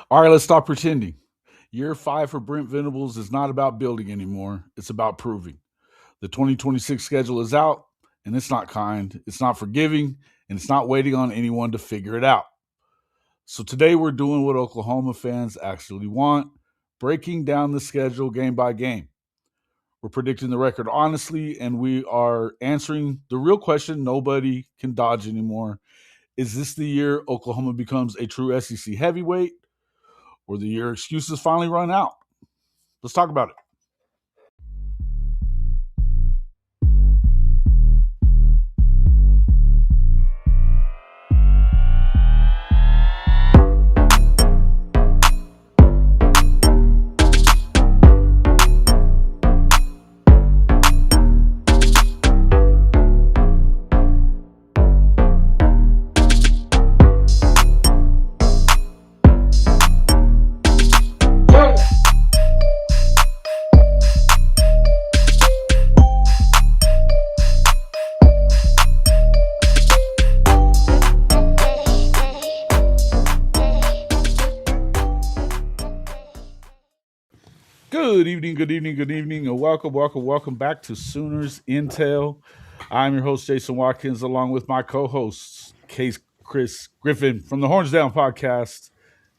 All right, let's stop pretending. Year 5 for Brent Venables is not about building anymore. It's about proving. The 2026 schedule is out, and it's not kind, it's not forgiving, and it's not waiting on anyone to figure it out. So today we're doing what Oklahoma fans actually want, breaking down the schedule game by game. We're predicting the record honestly, and we are answering the real question nobody can dodge anymore. Is this the year Oklahoma becomes a true SEC heavyweight, or the year excuses finally run out? Let's talk about it. Good evening, good evening, good evening, and welcome back to Sooners Intel. I'm your host, Jason Watkins, along with my co-hosts, Kchris Griffin from the Horns Down podcast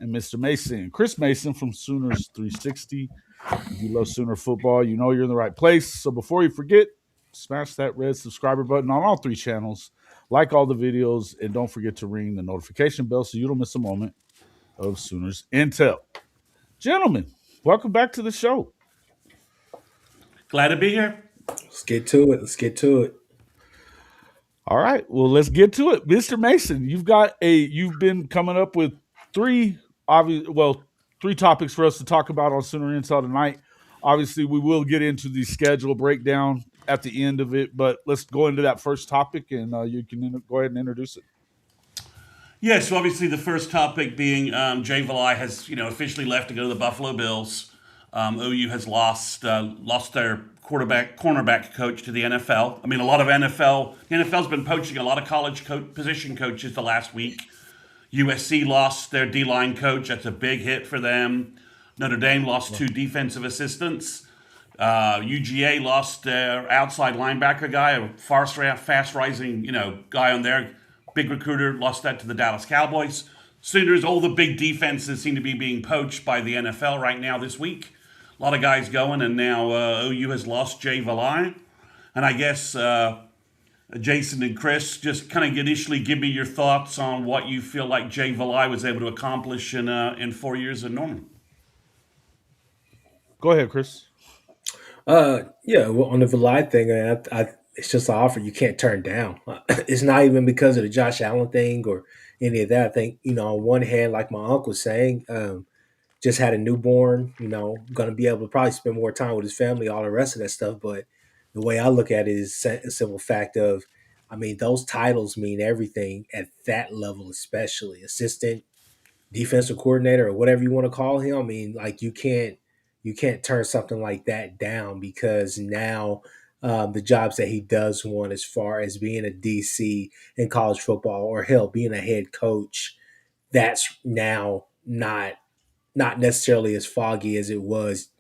and Mr. Mason, Chris Mason from Sooners 360. If you love Sooner football, you know you're in the right place. So before you forget, smash that red subscriber button on all 3 channels, like all the videos, and don't forget to ring the notification bell so you don't miss a moment of Sooners Intel. Gentlemen, welcome back to the show. Glad to be here. Let's get to it. Let's get to it. All right, well, let's get to it, Mr. Mason. You've been coming up with three three topics for us to talk about on Sooner Intel tonight. Obviously, we will get into the schedule breakdown at the end of it, but let's go into that first topic, and you can go ahead and introduce it. Yeah, so obviously the first topic being Jay Valai has officially left to go to the Buffalo Bills. OU has lost their cornerback coach to the NFL. I mean, a lot of the NFL's been poaching a lot of college position coaches the last week. USC lost their D-line coach. That's a big hit for them. Notre Dame lost 2 defensive assistants. UGA lost their outside linebacker guy, a fast rising guy on there. Big recruiter, lost that to the Dallas Cowboys. Sooners, all the big defenses seem to be being poached by the NFL right now this week. A lot of guys going, and now OU has lost Jay Valai. And I guess Jason and Chris, just kind of initially give me your thoughts on what you feel like Jay Valai was able to accomplish in 4 years in Norman. Go ahead, Chris. Yeah. Well, on the Valide thing, it's just an offer you can't turn down. It's not even because of the Josh Allen thing or any of that. I think on one hand, like my uncle was saying, just had a newborn. Going to be able to probably spend more time with his family, all the rest of that stuff. But the way I look at it is a simple fact of, I mean, those titles mean everything at that level, especially assistant, defensive coordinator, or whatever you want to call him. I mean, like you can't turn something like that down because now the jobs that he does want, as far as being a DC in college football, or hell, being a head coach, that's now not necessarily as foggy as it was,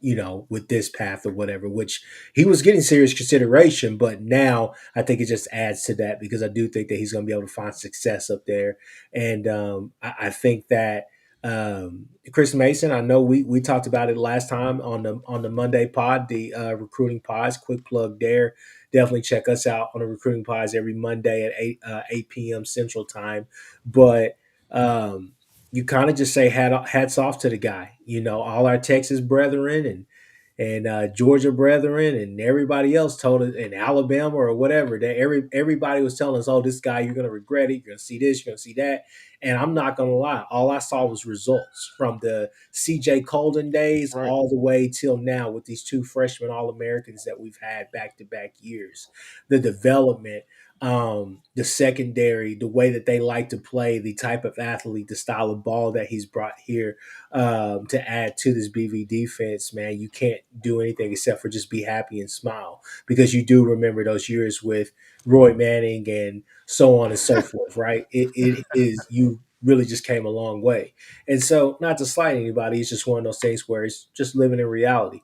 with this path or whatever, which he was getting serious consideration. But now I think it just adds to that because I do think that he's going to be able to find success up there. And I think that Chris Mason, I know we talked about it last time on the Monday pod, the recruiting pods. Quick plug there. Definitely check us out on the recruiting pods every Monday at 8 p.m. Central Time. But you kind of just say hats off to the guy. All our Texas brethren and Georgia brethren and everybody else told us in Alabama or whatever that everybody was telling us, oh, this guy, you're gonna regret it. You're gonna see this, you're gonna see that. And I'm not gonna lie, all I saw was results from the CJ Colden days Right. all the way till now with these 2 freshman All Americans that we've had back to back years. The development, the secondary, the way that they like to play, the type of athlete, the style of ball that he's brought here to add to this BV defense, man, you can't do anything except for just be happy and smile because you do remember those years with Roy Manning and so on and so forth, right? It is really just came a long way. And so, not to slight anybody, it's just one of those things where it's just living in reality.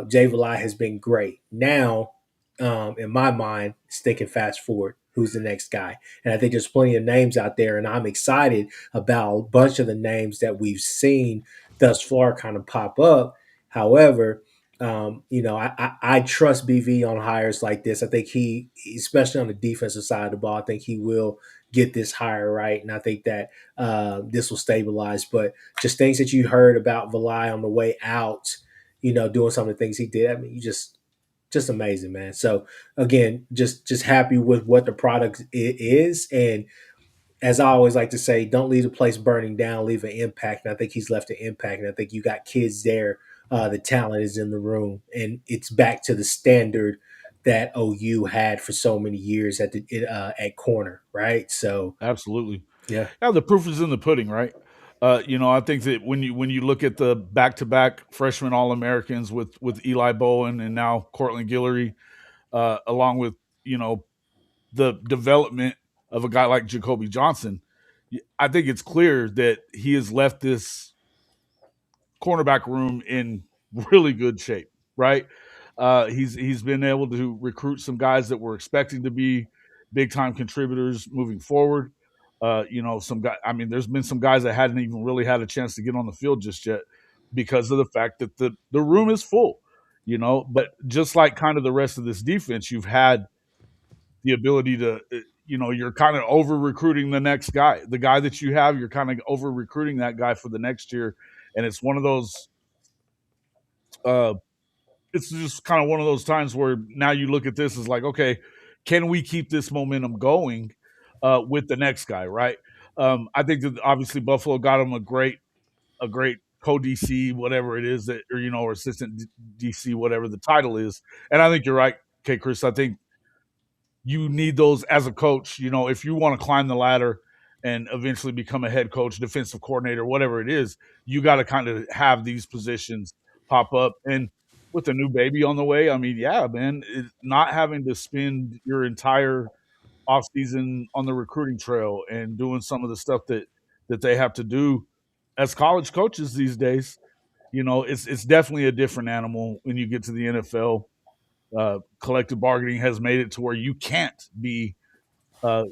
Jay Valai has been great. Now, in my mind, it's thinking fast forward. Who's the next guy? And I think there's plenty of names out there, and I'm excited about a bunch of the names that we've seen thus far kind of pop up. However, I trust BV on hires like this. I think he, especially on the defensive side of the ball, I think he will get this hire right, and I think that this will stabilize. But just things that you heard about Valai on the way out, doing some of the things he did. I mean, you just amazing, man. So again, just happy with what the product is, and as I always like to say, don't leave the place burning down, leave an impact. And I think he's left an impact. And I think you got kids there. The talent is in the room, and it's back to the standard that OU had for so many years at corner, right? So Absolutely. yeah, Yeah, the proof is in the pudding, right? I think that when you look at the back-to-back freshman All-Americans with Eli Bowen and now Cortland Guillory, along with you know the development of a guy like Jacoby Johnson, I think it's clear that he has left this cornerback room in really good shape, right? He's been able to recruit some guys that we're expecting to be big time contributors moving forward. Some guy. I mean, there's been some guys that hadn't even really had a chance to get on the field just yet because of the fact that the room is full. But just like kind of the rest of this defense, you've had the ability to, you're kind of over recruiting the next guy. The guy that you have, you're kind of over recruiting that guy for the next year, and it's one of those uh, it's just kind of one of those times where now you look at this as like, okay, can we keep this momentum going with the next guy, right? I think that obviously Buffalo got him a great co DC, whatever it is that, or assistant DC, whatever the title is. And I think you're right, Kchris. I think you need those as a coach. If you want to climb the ladder and eventually become a head coach, defensive coordinator, whatever it is, you got to kind of have these positions pop up. And with a new baby on the way, I mean, yeah, man, not having to spend your entire offseason on the recruiting trail and doing some of the stuff that they have to do as college coaches these days. It's definitely a different animal when you get to the NFL. Collective bargaining has made it to where you can't be uh,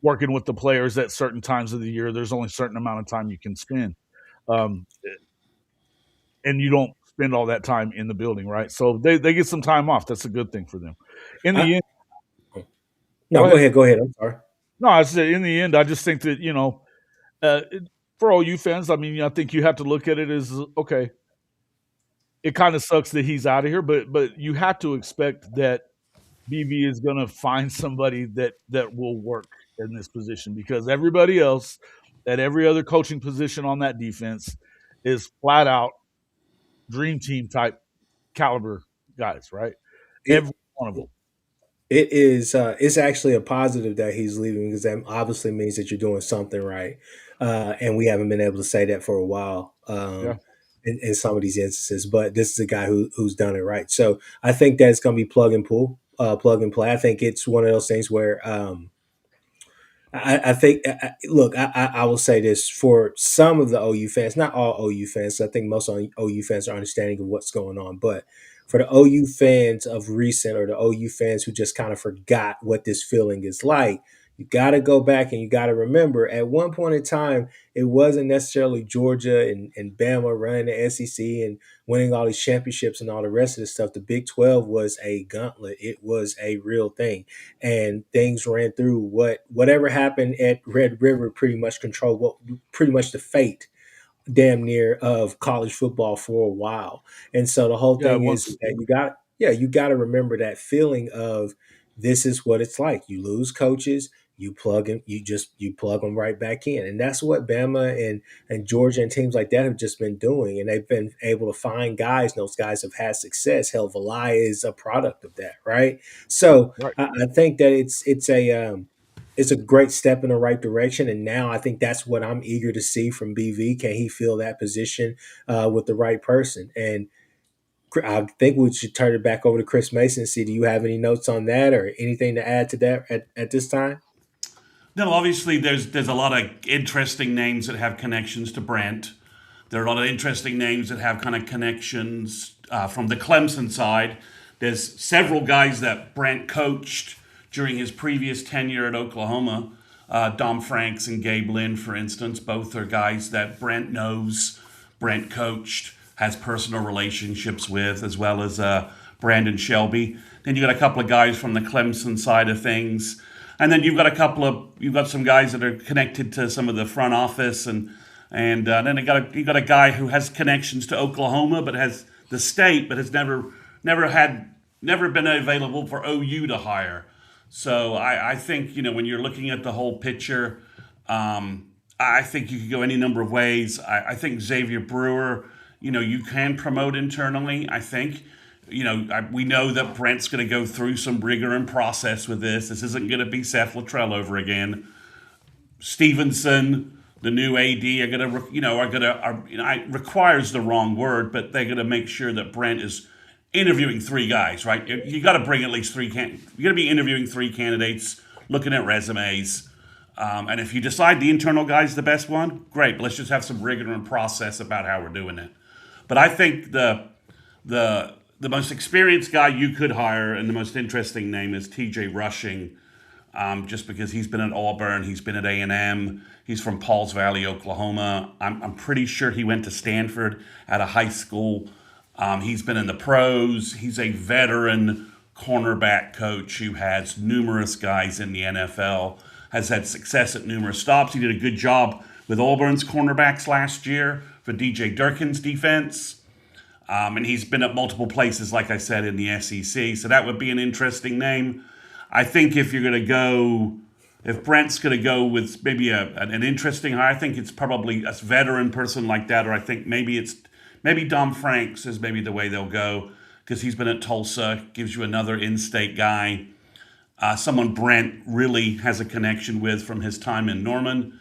working with the players at certain times of the year. There's only a certain amount of time you can spend, um, and you don't spend all that time in the building, right? So they get some time off. That's a good thing for them. In I, the end, go no, go ahead. ahead, go ahead. I'm sorry. No, I said in the end, I just think that uh, for all you fans, I mean, I think you have to look at it as okay. It kind of sucks that he's out of here, but you have to expect that BV is going to find somebody that will work in this position because everybody else at every other coaching position on that defense is flat out dream team type caliber guys, right? It Every one of them. it is it's actually a positive that he's leaving because that obviously means that you're doing something right, and we haven't been able to say that for a while. Yeah. In some of these instances, but this is a guy who's done it right. So I think that it's going to be plug and play. I think it's one of those things where I think, look, I will say this for some of the OU fans, not all OU fans. I think most OU fans are understanding of what's going on. But for the OU fans of recent or the OU fans who just kind of forgot what this feeling is like, you got to go back and you got to remember at one point in time, it wasn't necessarily Georgia and Bama running the SEC and winning all these championships and all the rest of the stuff. The Big 12 was a gauntlet, it was a real thing, and things ran through whatever happened at Red River pretty much controlled what pretty much the fate damn near of college football for a while. And so the whole Yeah, it thing is was. that you got to remember that feeling of this is what it's like. You lose coaches, you plug them right back in. And that's what Bama and Georgia and teams like that have just been doing. And they've been able to find guys, and those guys have had success. Hell, Valai is a product of that, right? So Right. I think that it's a great step in the right direction. And now I think that's what I'm eager to see from BV. Can he fill that position with the right person? And I think we should turn it back over to Chris Mason. See, do you have any notes on that or anything to add to that at this time? No, obviously there's a lot of interesting names that have connections to Brent. There are a lot of interesting names that have kind of connections from the Clemson side. There's several guys that Brent coached during his previous tenure at Oklahoma. Dom Franks and Gabe Lynn, for instance, both are guys that Brent knows, Brent coached, has personal relationships with, as well as Brandon Shelby. Then you got a couple of guys from the Clemson side of things, and then you've got some guys that are connected to some of the front office, and then you got a guy who has connections to Oklahoma, but has the state, but has never been available for OU to hire. So I think when you're looking at the whole picture, I think you could go any number of ways. I think Xavier Brewer, you can promote internally. I think, we know that Brent's going to go through some rigor and process with this. This isn't going to be Seth Luttrell over again. Stevenson, the new AD, requires the wrong word, but they're going to make sure that Brent is interviewing three guys, right? You got to bring at least three. You got to be interviewing three candidates, looking at resumes, and if you decide the internal guy's the best one, great. But let's just have some rigor and process about how we're doing it. But I think the most experienced guy you could hire and the most interesting name is T.J. Rushing, just because he's been at Auburn, he's been at A&M, he's from Pauls Valley, Oklahoma. I'm pretty sure he went to Stanford at a high school. He's been in the pros. He's a veteran cornerback coach who has numerous guys in the NFL, has had success at numerous stops. He did a good job with Auburn's cornerbacks last year for DJ Durkin's defense. And he's been at multiple places, like I said, in the SEC. So that would be an interesting name. I think if Brent's going to go with maybe an interesting hire, I think it's probably a veteran person like that, or I think maybe Dom Franks is maybe the way they'll go because he's been at Tulsa, gives you another in-state guy, someone Brent really has a connection with from his time in Norman.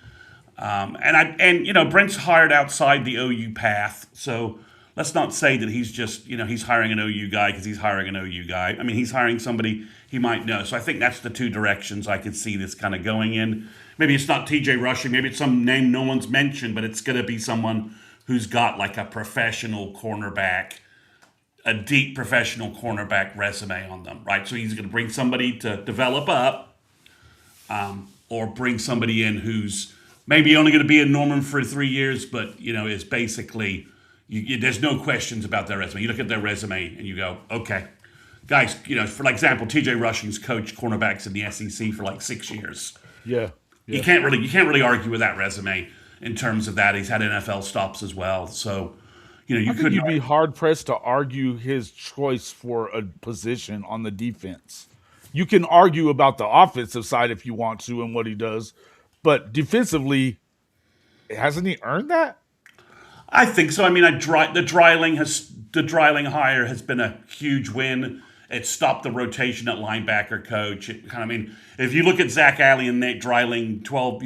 Brent's hired outside the OU path, so let's not say that he's just, he's hiring an OU guy because he's hiring an OU guy. I mean, he's hiring somebody he might know. So I think that's the two directions I could see this kind of going in. Maybe it's not TJ Rushing. Maybe it's some name no one's mentioned, but it's going to be someone who's got like a professional cornerback, a deep professional cornerback resume on them, right? So he's going to bring somebody to develop up, or bring somebody in who's maybe only going to be in Norman for 3 years, but, is basically... there's no questions about their resume. You look at their resume and you go, okay, guys, for example, TJ Rushing's coached cornerbacks in the SEC for like 6 years. Yeah. You can't really argue with that resume in terms of that. He's had NFL stops as well. So, I think you'd be hard pressed to argue his choice for a position on the defense. You can argue about the offensive side if you want to and what he does, but defensively, hasn't he earned that? I think so. I mean, the Dreiling hire has been a huge win. It stopped the rotation at linebacker coach. If you look at Zach Alley and Nate Dreiling, 12,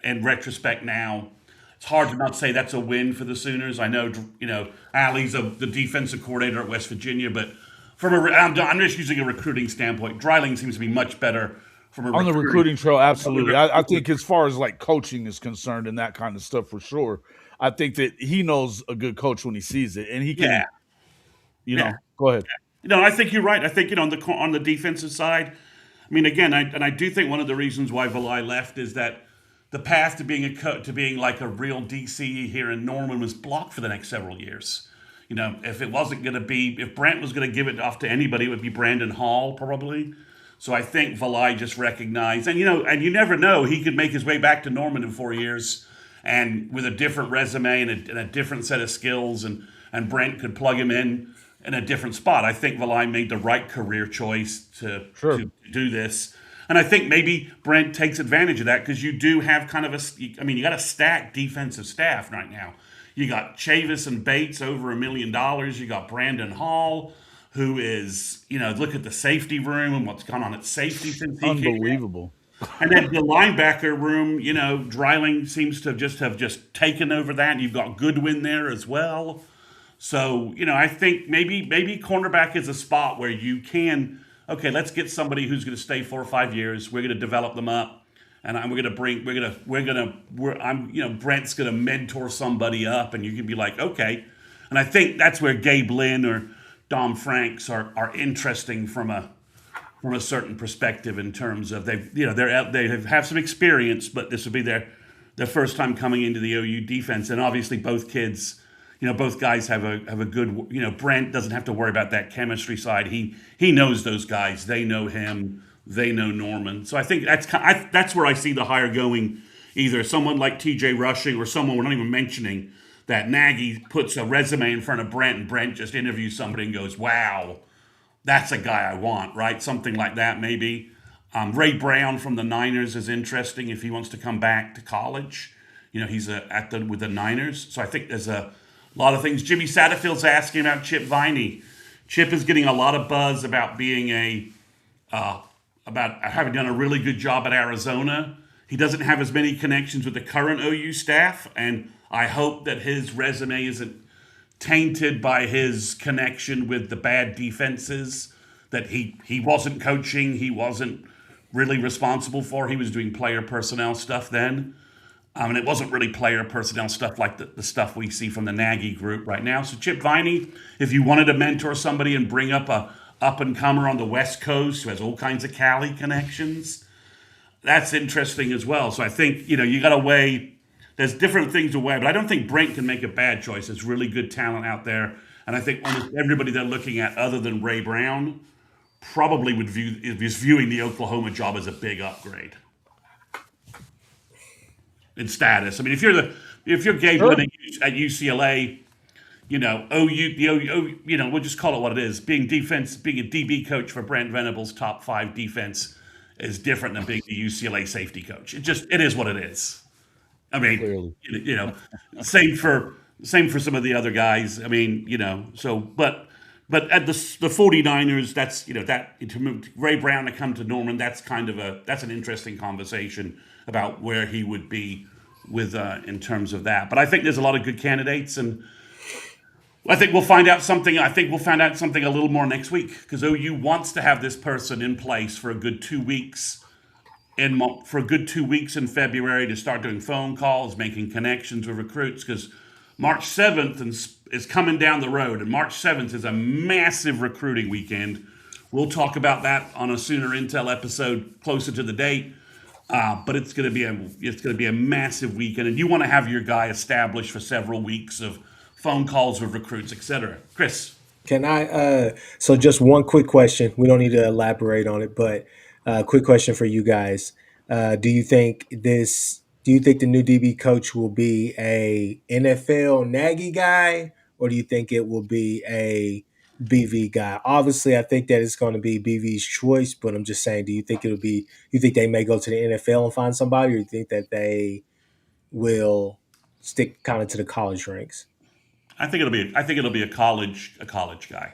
in retrospect now, it's hard to not say that's a win for the Sooners. I know, Alley's the defensive coordinator at West Virginia, but I'm just using a recruiting standpoint. Dreiling seems to be much better on the recruiting trail. Absolutely, I think as far as like coaching is concerned and that kind of stuff, for sure. I think that he knows a good coach when he sees it, and he can, go ahead. I think you're right. I think on the defensive side, I mean, again, I do think one of the reasons why Valai left is that the path to being like a real DC here in Norman was blocked for the next several years. If Brent was going to give it off to anybody, it would be Brandon Hall probably. So I think Valai just recognized, and you never know, he could make his way back to Norman in 4 years. And with a different resume and a different set of skills, and Brent could plug him in a different spot. I think Valai made the right career choice to do this. And I think maybe Brent takes advantage of that because you do have kind of you got a stacked defensive staff right now. You got Chavis and Bates over $1 million. You got Brandon Hall, who is, look at the safety room and what's gone on at safety since he unbelievable. And then the linebacker room, Dreiling seems to have just taken over that. You've got Goodwin there as well. So, I think maybe cornerback is a spot where you can, okay, let's get somebody who's going to stay 4 or 5 years. We're going to develop them up. and Brent's gonna mentor somebody up, and you can be like, okay. And I think that's where Gabe Lynn or Dom Franks are interesting from a certain perspective in terms of they have some experience, but this would be their first time coming into the OU defense, and obviously both kids, both guys have a good. Brent doesn't have to worry about that chemistry side. He knows those guys. They know him. They know Norman. So I think that's where I see the hire going. Either someone like T.J. Rushing or someone we're not even mentioning that Nagy puts a resume in front of Brent and Brent just interviews somebody and goes, "Wow, that's a guy I want," right? Something like that, maybe. Ray Brown from the Niners is interesting if he wants to come back to college. He's with the Niners, so I think there's a lot of things. Jimmy Satterfield's asking about Chip Viney. Chip is getting a lot of buzz about being about having done a really good job at Arizona. He doesn't have as many connections with the current OU staff, and I hope that his resume isn't tainted by his connection with the bad defenses that he wasn't coaching, he wasn't really responsible for. He was doing player personnel stuff then. And it wasn't really player personnel stuff like the stuff we see from the Nagy group right now. So Chip Viney, if you wanted to mentor somebody and bring up a up-and-comer on the West Coast who has all kinds of Cali connections, that's interesting as well. So I think, you got to weigh. There's different things to weigh, but I don't think Brent can make a bad choice. There's really good talent out there. And I think almost everybody they're looking at other than Ray Brown probably is viewing the Oklahoma job as a big upgrade in status. I mean, if you're Gabe Lynn at UCLA, OU, we'll just call it what it is. Being a DB coach for Brent Venables' top 5 defense is different than being the UCLA safety coach. It is what it is. I mean, clearly. Same for some of the other guys. I mean, but at the 49ers, that's that to Ray Brown to come to Norman, that's an interesting conversation about where he would be with in terms of that. But I think there's a lot of good candidates, and I think we'll find out something. I think we'll find out something a little more next week because OU wants to have this person in place for a good 2 weeks. For a good 2 weeks in February to start doing phone calls, making connections with recruits, because March 7th is coming down the road, and March 7th is a massive recruiting weekend. We'll talk about that on a Sooner Intel episode closer to the date, but it's going to be a massive weekend, and you want to have your guy established for several weeks of phone calls with recruits, etc. Chris, can I? So just one quick question. We don't need to elaborate on it, but quick question for you guys. Do you think the new DB coach will be a NFL Nagy guy, or do you think it will be a BV guy? Obviously, I think that it's going to be BV's choice, but I'm just saying, you think they may go to the NFL and find somebody, or you think that they will stick kind of to the college ranks? I think it'll be a college guy.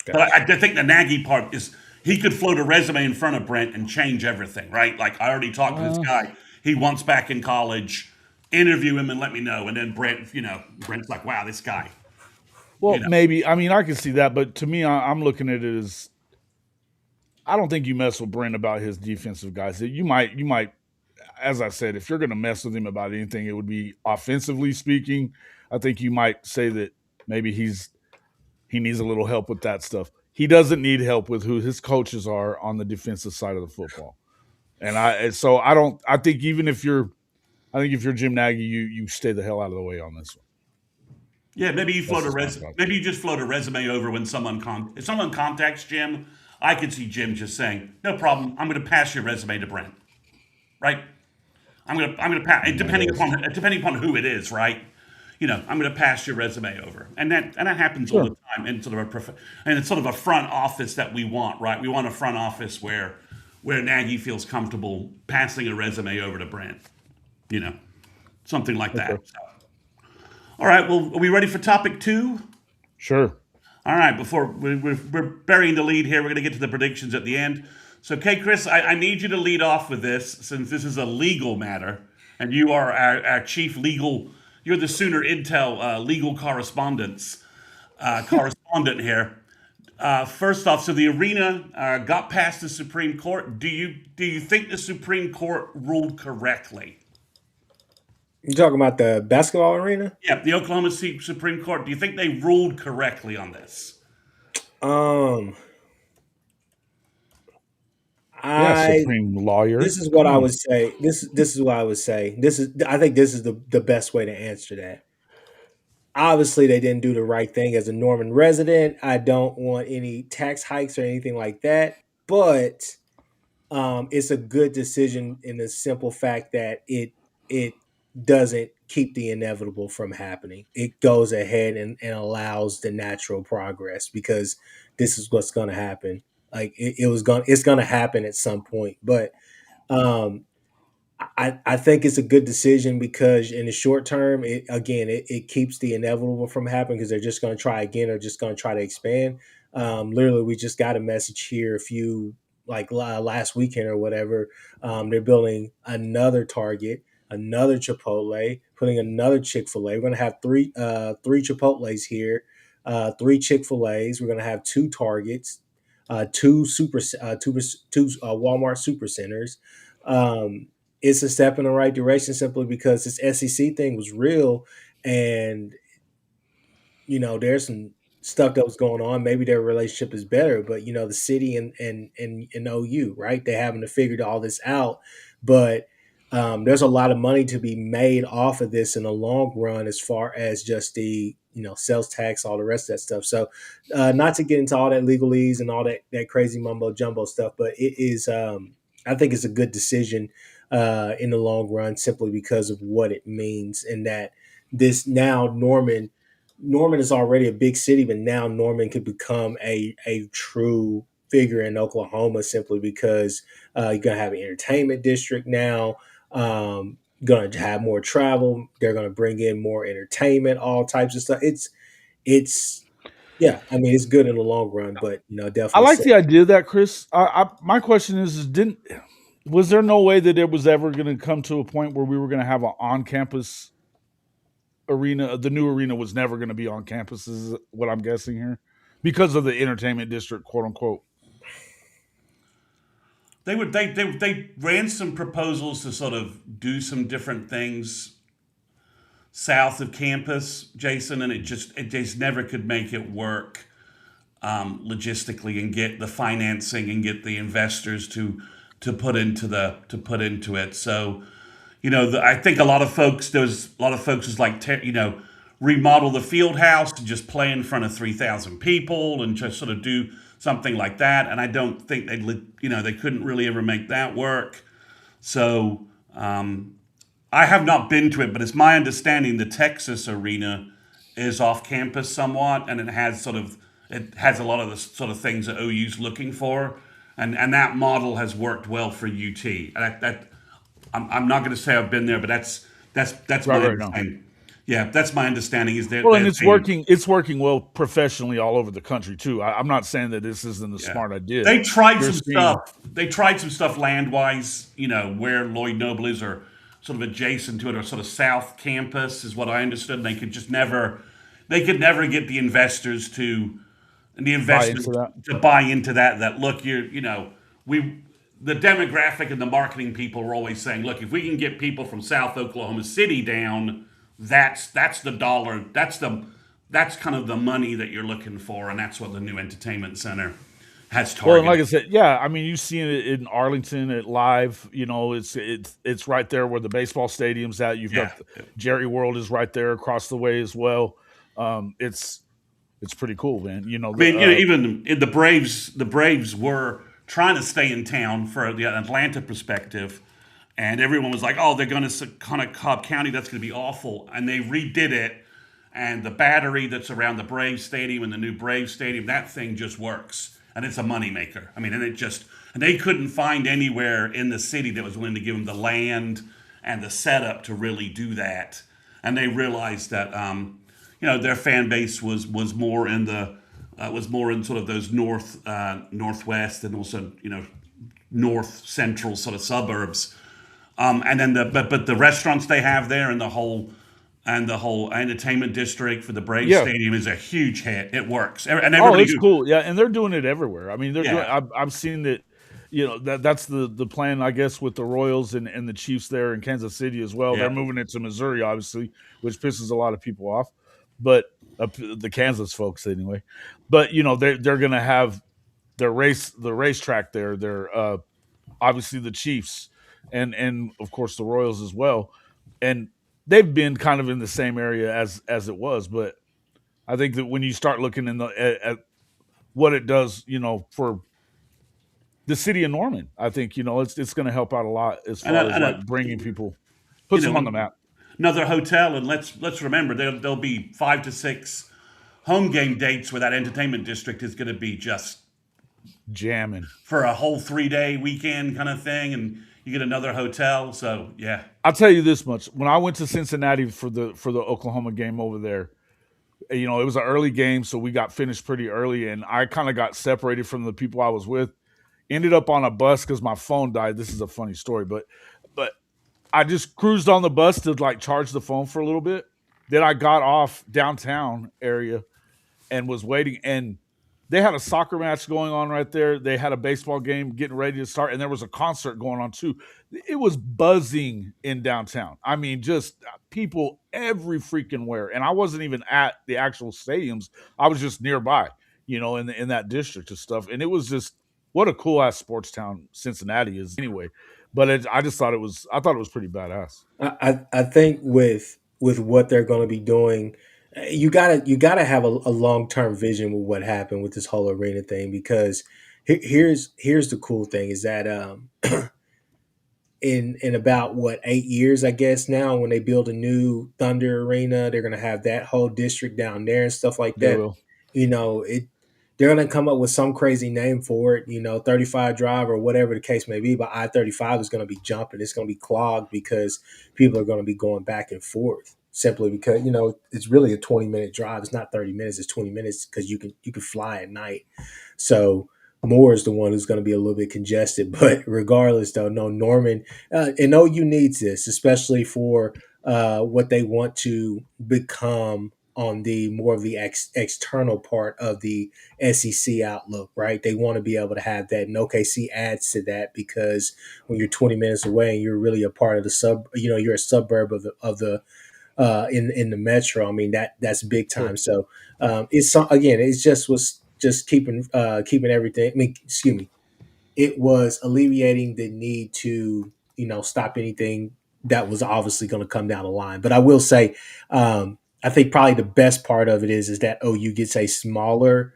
Gotcha. But I think the Nagy part is he could float a resume in front of Brent and change everything, right? Like I already talked to this guy. He wants back in college. Interview him and let me know. And then Brent's like, wow, this guy. Well, maybe. I mean, I can see that, but to me, I'm looking at it as I don't think you mess with Brent about his defensive guys. You might, as I said, if you're going to mess with him about anything, it would be offensively speaking. I think you might say that maybe he needs a little help with that stuff. He doesn't need help with who his coaches are on the defensive side of the football. And I think if you're Jim Nagy, you stay the hell out of the way on this one. Yeah, maybe you float a resume. Maybe you just float a resume over when if someone contacts Jim. I could see Jim just saying, "No problem. I'm going to pass your resume to Brent." Right? I'm going to pass. Depending upon who it is, right? I'm going to pass your resume over, and that happens all the time. And it's sort of a front office that we want, right? We want a front office where Nagy feels comfortable passing a resume over to Brent. Something like that. So. All right. Well, are we ready for topic 2? Sure. All right. Before we're burying the lead here, we're going to get to the predictions at the end. So, Kchris, I need you to lead off with this since this is a legal matter, and you are our chief legal. You're the Sooner Intel legal correspondent here. First off, so the arena got past the Supreme Court. Do you think the Supreme Court ruled correctly? You talking about the basketball arena? Yeah, the Oklahoma Supreme Court. Do you think they ruled correctly on this? Um, Yeah, I Supreme Lawyer. this is what Come I on. would say. This is what I would say. I think this is the best way to answer that. Obviously, they didn't do the right thing as a Norman resident. I don't want any tax hikes or anything like that, but it's a good decision in the simple fact that it doesn't keep the inevitable from happening. It goes ahead and allows the natural progress because this is what's going to happen. Like it's going to happen at some point. But um, I think it's a good decision because in the short term, it keeps the inevitable from happening because they're just going to try again or just going to try to expand. Literally, we just got a message here a few like last weekend or whatever. They're building another Target, another Chipotle, putting another Chick-fil-A. We're going to have three Chipotles here, three Chick-fil-A's. We're going to have two Targets, two Walmart super centers. Um, it's a step in the right direction simply because this SEC thing was real, and there's some stuff that was going on. Maybe their relationship is better, but the city and OU, right? They having to figure all this out, but there's a lot of money to be made off of this in the long run, as far as just the sales tax, all the rest of that stuff. So, not to get into all that legalese and all that crazy mumbo jumbo stuff, but it is. I think it's a good decision in the long run, simply because of what it means, and that this now Norman is already a big city, but now Norman could become a true figure in Oklahoma simply because you're gonna have an entertainment district now. Going to have more travel. They're going to bring in more entertainment, all types of stuff. It's yeah. I mean, it's good in the long run, but I definitely. like the idea of that, Chris. My question is didn't was there no way that it was ever going to come to a point where we were going to have an on-campus arena? The new arena was never going to be on campus, is what I'm guessing here, because of the entertainment district, quote unquote. They ran some proposals to sort of do some different things south of campus, Jason, and it just never could make it work logistically and get the financing and get the investors to put into it. So, I think a lot of folks was like, remodel the field house to just play in front of 3,000 people and just sort of do something like that. And I don't think they couldn't really ever make that work. So I have not been to it, but it's my understanding the Texas arena is off campus somewhat, and it has a lot of the sort of things that OU's looking for, and that model has worked well for UT. I'm not going to say I've been there, but that's my Right now. understanding. Yeah, that's my understanding. Is that Well, and it's working. It's working well professionally all over the country too. I'm not saying that this isn't a smart idea. They tried You're some seeing, stuff. They tried some stuff land wise, where Lloyd Noble is, or sort of adjacent to it, or sort of South Campus, is what I understood. And they could never get the investors to, and the buy investment into that. to buy into that. That look, the demographic and the marketing people were always saying, look, if we can get people from South Oklahoma City down, that's the dollar, that's kind of the money that you're looking for, and that's what the new entertainment center has Well, and targeted. like I said, yeah, I mean, you see it in Arlington at Live. It's right there where the baseball stadium's at. You've Yeah. got Jerry World is right there across the way as well. It's pretty cool, man. I mean, even in the Braves were trying to stay in town for the Atlanta perspective, and everyone was like, "Oh, they're going to kind of Cobb County. That's going to be awful." And they redid it, and the battery that's around the Braves Stadium and the new Braves Stadium, that thing just works, and it's a moneymaker. I mean, and they couldn't find anywhere in the city that was willing to give them the land and the setup to really do that, and they realized that their fan base was more in sort of those northwest and also north central sort of suburbs, and then but the restaurants they have there and the whole and the whole entertainment district for the Braves Yeah. Stadium is a huge hit. It works, and Oh, everybody it's who cool. Yeah, and they're doing it everywhere. I mean, they're doing. yeah I've seen that. That's the plan, I guess, with the Royals and the Chiefs there in Kansas City as well. They're yeah. moving it to Missouri, obviously, which pisses a lot of people off. But the Kansas folks anyway. But they're going to have the racetrack there. They're obviously the Chiefs and of course the Royals as well. And they've been kind of in the same area as it was, but I think that when you start looking at what it does, for the city of Norman, I think it's going to help out a lot as and far a, as and like a bringing people, you puts them on the know map, another hotel, and let's remember there'll be 5 to 6 home game dates where that entertainment district is going to be just jamming. for a whole 3 day weekend kind of thing, and you get another hotel. So yeah, I'll tell you this much: when I went to Cincinnati for the Oklahoma game over there, it was an early game, so we got finished pretty early, and I kind of got separated from the people I was with. Ended up on a bus because my phone died. This is a funny story, but I just cruised on the bus to like charge the phone for a little bit. Then I got off downtown area and was waiting, and they had a soccer match going on right there. They had a baseball game getting ready to start, and there was a concert going on too. It was buzzing in downtown. I mean, just people every freaking where. And I wasn't even at the actual stadiums. I was just nearby, in that district and stuff. And it was just what a cool ass sports town Cincinnati is anyway. But I just thought I thought it was pretty badass. I think with what they're going to be doing, you gotta have a long term vision with what happened with this whole arena thing because here's the cool thing is that in about what 8 years I guess now when they build a new Thunder Arena they're going to have that whole district down there and stuff like They that. will. It they're going to come up with some crazy name for it, 35 Drive or whatever the case may be, but I-35 is going to be jumping. It's going to be clogged because people are going to be going back and forth simply because, it's really a 20-minute drive. It's not 30 minutes, it's 20 minutes because you can fly at night. So Moore is the one who's going to be a little bit congested, but regardless, though, no Norman and OU needs this, especially for what they want to become on the more of the external part of the SEC outlook, right? They want to be able to have that, and OKC adds to that because when you're 20 minutes away and you're really a part of the you're a suburb of the in the metro. I mean that's big time. So it's just was just keeping everything. I mean, excuse me, it was alleviating the need to stop anything that was obviously going to come down the line. But I will say, I think probably the best part of it is that OU gets a smaller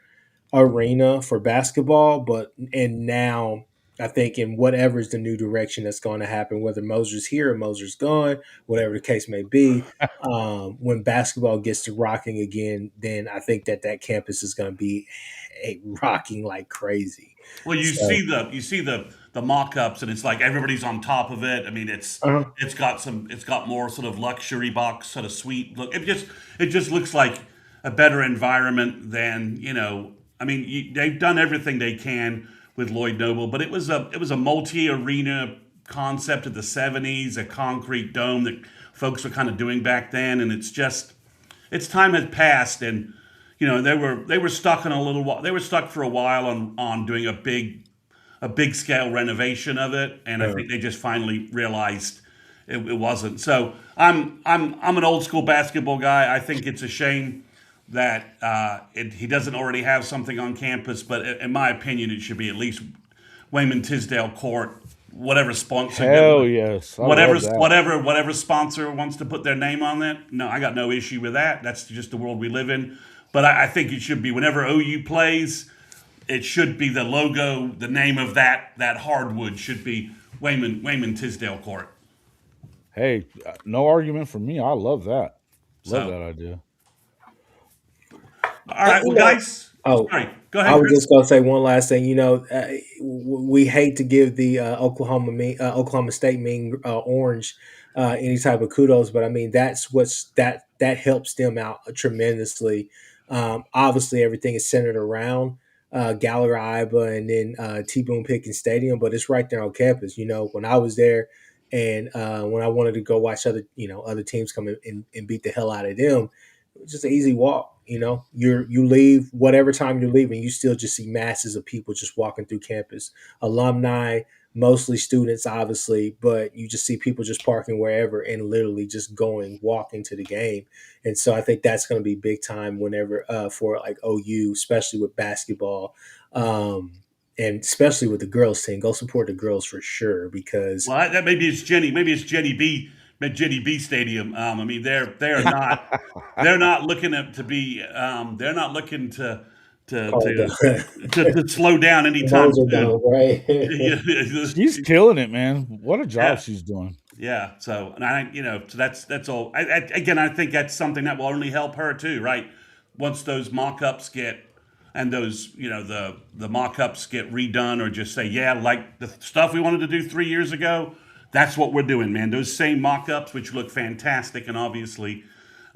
arena for basketball, and now I think in whatever's the new direction that's going to happen, whether Moser's here or Moser's gone, whatever the case may be, when basketball gets to rocking again, then I think that campus is going to be rocking like crazy. Well, you So, see the mock-ups, and it's like everybody's on top of it. I mean, uh it's got more sort of luxury box sort of suite look. It just looks like a better environment than I mean, they've done everything they can with Lloyd Noble, but it was a multi-arena concept of the '70s, a concrete dome that folks were kind of doing back then, and its time had passed, and they were stuck on a little while. They were stuck for a while on doing a big scale renovation of it, and I uh, think they just finally realized it wasn't. So I'm an old school basketball guy. I think it's a shame that he doesn't already have something on campus, but in my opinion, it should be at least Wayman Tisdale Court, whatever sponsor Hell yes. I whatever love that. whatever sponsor wants to put their name on that. No, I got no issue with that. That's just the world we live in. But I think it should be whenever OU plays, it should be the logo, the name of that hardwood should be Wayman Tisdale Court. Hey, no argument from me. I love that. Love So that idea. all right, well, guys, oh, sorry, go I ahead, was just Chris. going to say one last thing. We hate to give the Oklahoma State mean orange any type of kudos, but I mean that helps them out tremendously. Obviously, everything is centered around Gallery Iba and then T Boone Pickens Stadium, but it's right there on campus. When I was there, And when I wanted to go watch other teams come in and beat the hell out of them, it was just an easy walk. You leave whatever time you're leaving, you still just see masses of people just walking through campus, alumni, mostly students, obviously, but you just see people just parking wherever and literally just walking to the game. And so I think that's going to be big time whenever for like OU, especially with basketball. And especially with the girls team, go support the girls for sure because Well, that maybe it's Jenny B Stadium. I mean, they're not looking they're not looking oh, to slow down the anytime Moser soon. Dome, right? She's killing it, man. What a job Yeah. she's doing. Yeah. So, and so that's all. Again, I think that's something that will only help her too, right? Once those mock-ups get and those, the mock-ups get redone or just say, yeah, like the stuff we wanted to do 3 years ago, that's what we're doing, man. Those same mock-ups, which look fantastic, and obviously,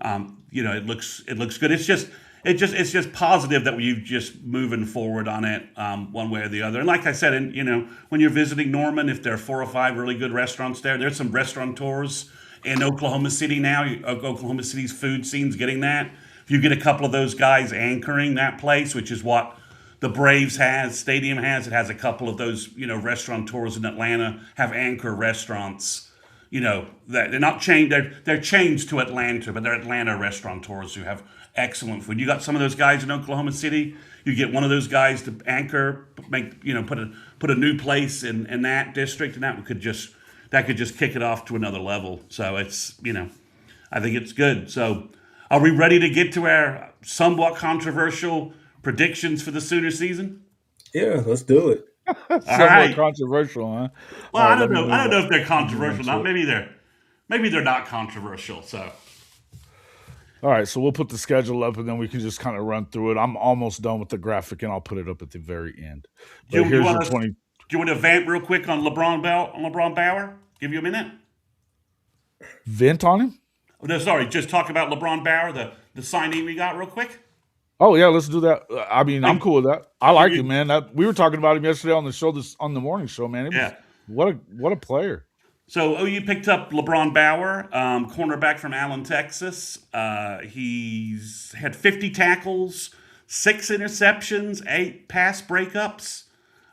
it looks good. It's just positive that we're just moving forward on it, one way or the other. And like I said, and when you're visiting Norman, if there are 4 or 5 really good restaurants there's some restaurateurs in Oklahoma City now. Oklahoma City's food scene's getting that. If you get a couple of those guys anchoring that place, which is what the Braves stadium has, it has a couple of those, restaurateurs in Atlanta have anchor restaurants. That they're not chained. They're chains to Atlanta, but they're Atlanta restaurateurs who have excellent food. You got some of those guys in Oklahoma City. You get one of those guys to anchor, put a new place in that district, and that could just kick it off to another level. So I think it's good. So, are we ready to get to our somewhat controversial predictions for the Sooner season? Yeah, let's do it. All Somewhat right. controversial, huh? Well, All I right, don't let me know. I don't move know if they're let me move controversial or into not. it. Maybe they're not controversial. So, All right, so we'll put the schedule up and then we can just kind of run through it. I'm almost done with the graphic and I'll put it up at the very end. do But you, you here's want your us? Do 20. you want to vamp real quick on LeBron Bauer? Give you a minute. Vent on him? Oh, no, sorry. Just talk about LeBron Bauer, the signee we got real quick. Oh yeah, let's do that. I mean, I'm Give, cool with that. I give like him, you, man. We were talking about him yesterday on the show, this on the morning show, man. It was yeah. what a player. So OU picked up LeBron Bauer, cornerback from Allen, Texas. He's had 50 tackles, 6 interceptions, 8 pass breakups,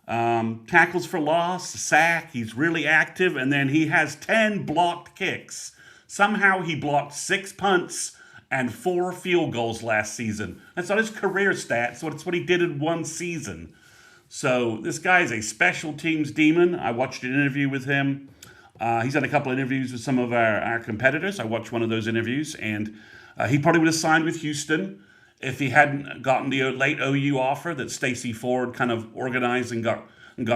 tackles for loss, a sack. He's really active, and then he has 10 blocked kicks. Somehow he blocked 6 punts and 4 field goals last season. That's not his career stats, so it's what he did in one season. So this guy is a special teams demon. I watched an interview with him. He's done a couple of interviews with some of our competitors. I watched one of those interviews, and he probably would have signed with Houston if he hadn't gotten the late OU offer that Stacey Ford kind of organized and got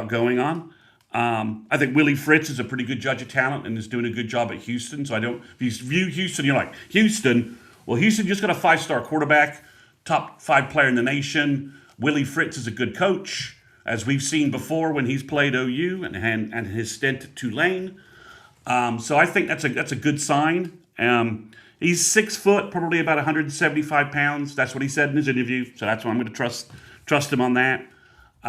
going on. I think Willie Fritz is a pretty good judge of talent and is doing a good job at Houston. So if you view Houston, you're like, Houston? Well, Houston just got a 5-star quarterback, top 5 player in the nation. Willie Fritz is a good coach, as we've seen before when he's played OU and his stint at Tulane. So I think that's a good sign. He's 6 foot, probably about 175 pounds. That's what he said in his interview. So that's why I'm going to trust him on that.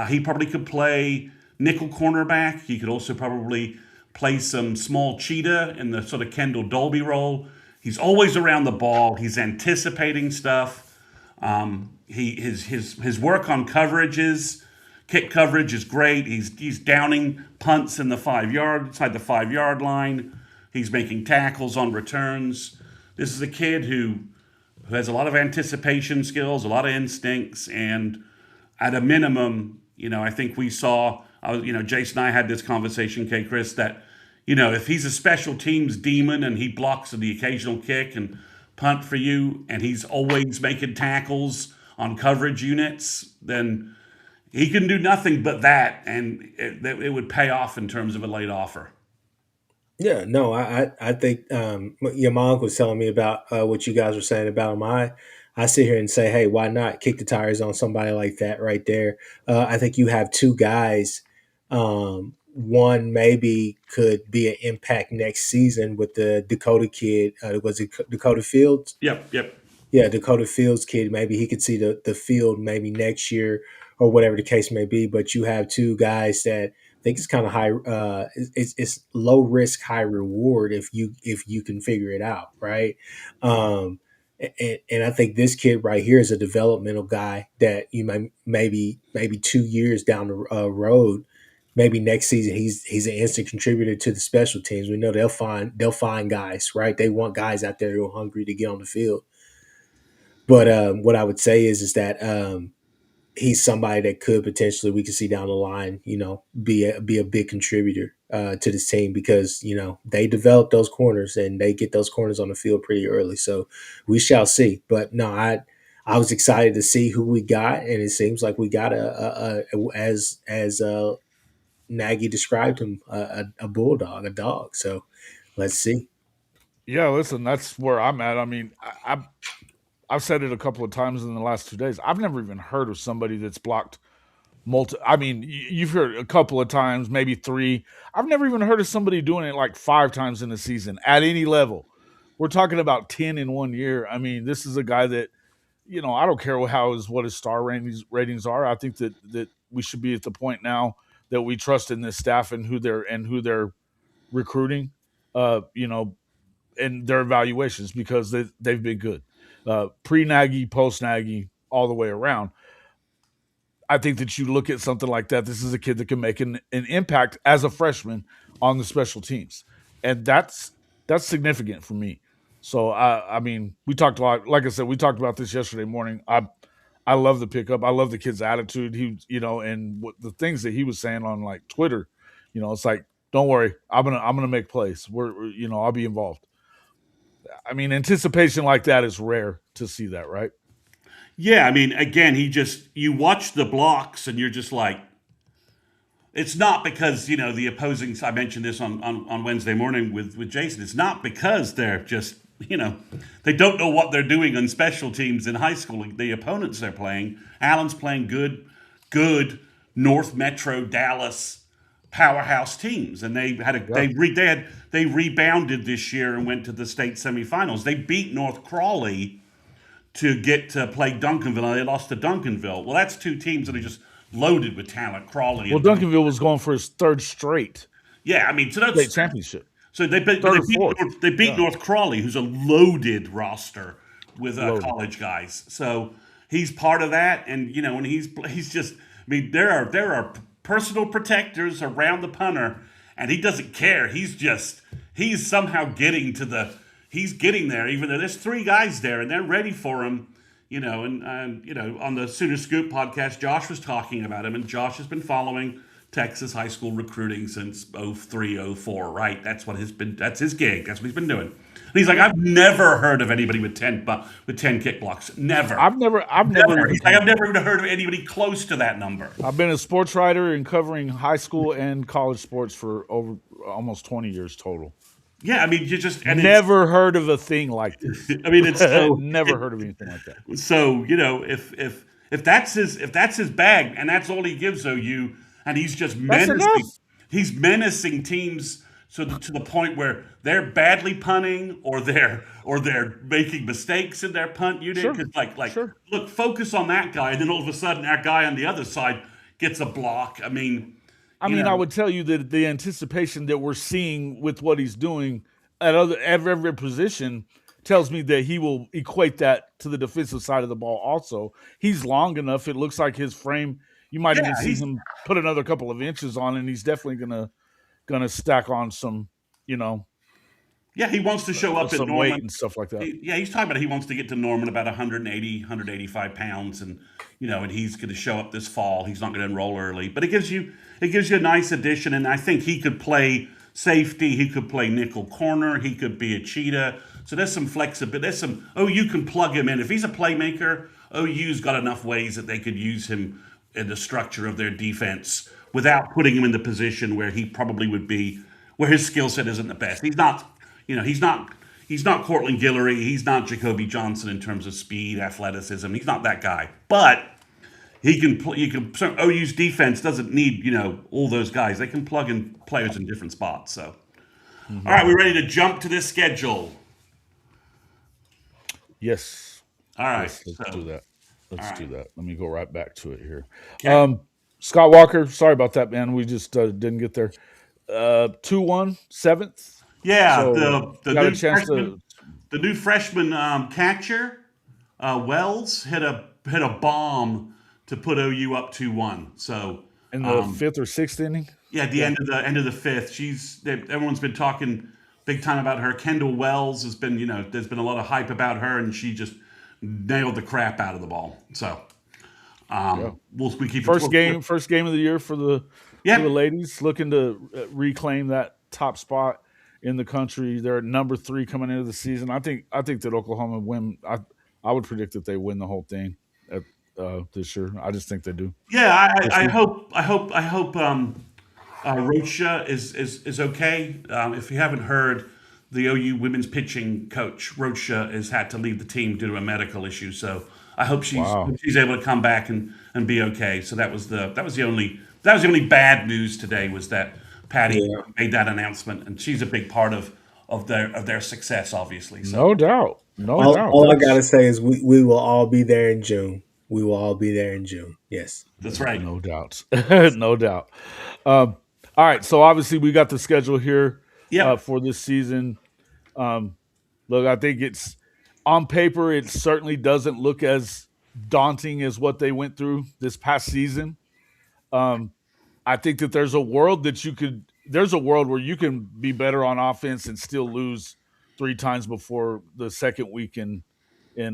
He probably could play nickel cornerback. He could also probably play some small cheetah in the sort of Kendall Dolby role. He's always around the ball. He's anticipating stuff. His work on kick coverage is great. He's downing punts in the inside the 5 yard line. He's making tackles on returns. This is a kid who has a lot of anticipation skills, a lot of instincts, and at a minimum, I think we saw. Jason and I had this conversation, Kchris, that if he's a special teams demon and he blocks the occasional kick and punt for you, and he's always making tackles on coverage units, then he can do nothing but that, and it would pay off in terms of a late offer. Yeah, no, I think your mom was telling me about what you guys were saying about him. I sit here and say, hey, why not kick the tires on somebody like that right there? I think you have 2 guys. One maybe could be an impact next season with the Dakota kid. Was it Dakota Fields? Yep. Yeah, Dakota Fields kid. Maybe he could see the field maybe next year or whatever the case may be. But you have 2 guys that think it's kind of high. It's low risk, high reward if you can figure it out, right? Um, and I think this kid right here is a developmental guy that you might maybe 2 years down the road, maybe next season he's an instant contributor to the special teams. We know they'll find guys, right? They want guys out there who are hungry to get on the field. But what I would say is that he's somebody that could potentially we could see down the line, be a big contributor to this team because they develop those corners and they get those corners on the field pretty early. So we shall see. But no, I was excited to see who we got, and it seems like we got as Nagy described him, a bulldog, a dog. So let's see. Yeah, listen, that's where I'm at. I mean, I've said it a couple of times in the last 2 days. I've never even heard of somebody that's blocked I mean, you've heard a couple of times, maybe three. I've never even heard of somebody doing it like 5 times in a season at any level. We're talking about 10 in 1 year. I mean, this is a guy that, I don't care what his star ratings are. I think that we should be at the point now that we trust in this staff and who they're recruiting, you know, and their evaluations because they've been good. Pre Nagy, post Nagy, all the way around. I think that you look at something like that. This is a kid that can make an impact as a freshman on the special teams, and that's significant for me. So I mean, we talked a lot. Like I said, we talked about this yesterday morning. I love the pickup. I love the kid's attitude. And the things that he was saying on like Twitter. It's like, don't worry, I'm gonna make plays. I'll be involved. I mean, anticipation like that is rare to see that, right? Yeah, I mean, again, you watch the blocks and you're just like, it's not because, the opposing, I mentioned this on Wednesday morning with Jason, it's not because they're just, they don't know what they're doing on special teams in high school. The opponents they're playing, Allen's playing good North Metro Dallas powerhouse teams, and they had a they rebounded this year and went to the state semifinals. They beat North Crawley to get to play Duncanville. They lost to Duncanville. Well, that's two teams that are just loaded with talent. Crawley. Well, And Duncanville was going for his third straight yeah, I mean, so state that's championship. so Third or fourth. They beat Yeah, North Crawley, who's a loaded roster with loaded. college guys. So he's part of that, and and he's just. I mean, there are personal protectors around the punter, and he doesn't care. He's somehow getting to the. He's getting there, even though there's three guys there, and they're ready for him. And on the Sooner Scoop podcast, Josh was talking about him, and Josh has been following Texas high school recruiting since 03, 04, right? That's his gig. That's what he's been doing. And he's like, I've never heard of anybody with 10 kick blocks. Never. I've never He's like, I've never even heard of anybody close to that number. I've been a sports writer and covering high school and college sports for over almost 20 years total. Yeah, I mean, you just and Never heard of a thing like this. I mean, it's so Never heard of anything like that. so if that's his bag and that's all he gives OU, and he's just That's enough. menacing teams to the point where they're badly punting or they're making mistakes in their punt unit. Sure. Because Sure. look, focus on that guy, and then all of a sudden that guy on the other side gets a block. I mean, I would tell you that the anticipation that we're seeing with what he's doing at every position tells me that he will equate that to the defensive side of the ball also. He's long enough. It looks like his frame, you might even yeah, see him put another couple of inches on, and he's definitely gonna stack on some, he wants to show up at some weight Norman. and stuff like that. He's talking about he wants to get to Norman about 180, 185 pounds, and and he's going to show up this fall. He's not going to enroll early, but it gives you a nice addition, and I think he could play safety, he could play nickel corner, he could be a cheetah. So there's some flexibility. There's some you can plug him in if he's a playmaker. OU's got enough ways that they could use him in the structure of their defense without putting him in the position where he probably would be, where his skill set isn't the best. He's not. He's not Cortland Guillory. He's not Jacoby Johnson in terms of speed, athleticism. He's not that guy. But he can. So OU's defense doesn't need all those guys. They can plug in players in different spots. So, all right, we're ready to jump to this schedule. Yes. All right, Let's do that. Let's do that. Let me go right back to it here. Okay. Scott Walker, sorry about that, man. We just didn't get there. 2-1, seventh. Yeah, So the got a new chance freshman, to the new freshman catcher Wells hit a bomb to put OU up 2-1. So in the um, fifth or sixth inning. yeah, at the Yeah. end of the fifth, everyone's been talking big time about her. Kendall Wells has been, there's been a lot of hype about her, and she just nailed the crap out of the ball. So Yeah. we keep it. First game of the year for the Yep. ladies, looking to reclaim that top spot in the country. They're at number 3 coming into the season. I think that Oklahoma win. I would predict that they win the whole thing at, this year. I just think they do. Yeah, We'll I see. hope Rocha is okay. If you haven't heard, the OU women's pitching coach Rocha has had to leave the team due to a medical issue. So I hope Wow. she's able to come back and be okay. So that was the only bad news today was that Patty Yeah. made that announcement, and she's a big part of their success, obviously. So No doubt. No doubt. All I gotta That's say is we will all be there in June. We will all be there in June. Yes. that's right. no doubt. No doubt. Um, all right. So obviously we got the schedule here Yep. for this season. Um, Look, I think it's on paper, it certainly doesn't look as daunting as what they went through this past season. Um, I think that there's a world where you can be better on offense and still lose 3 times before the second week in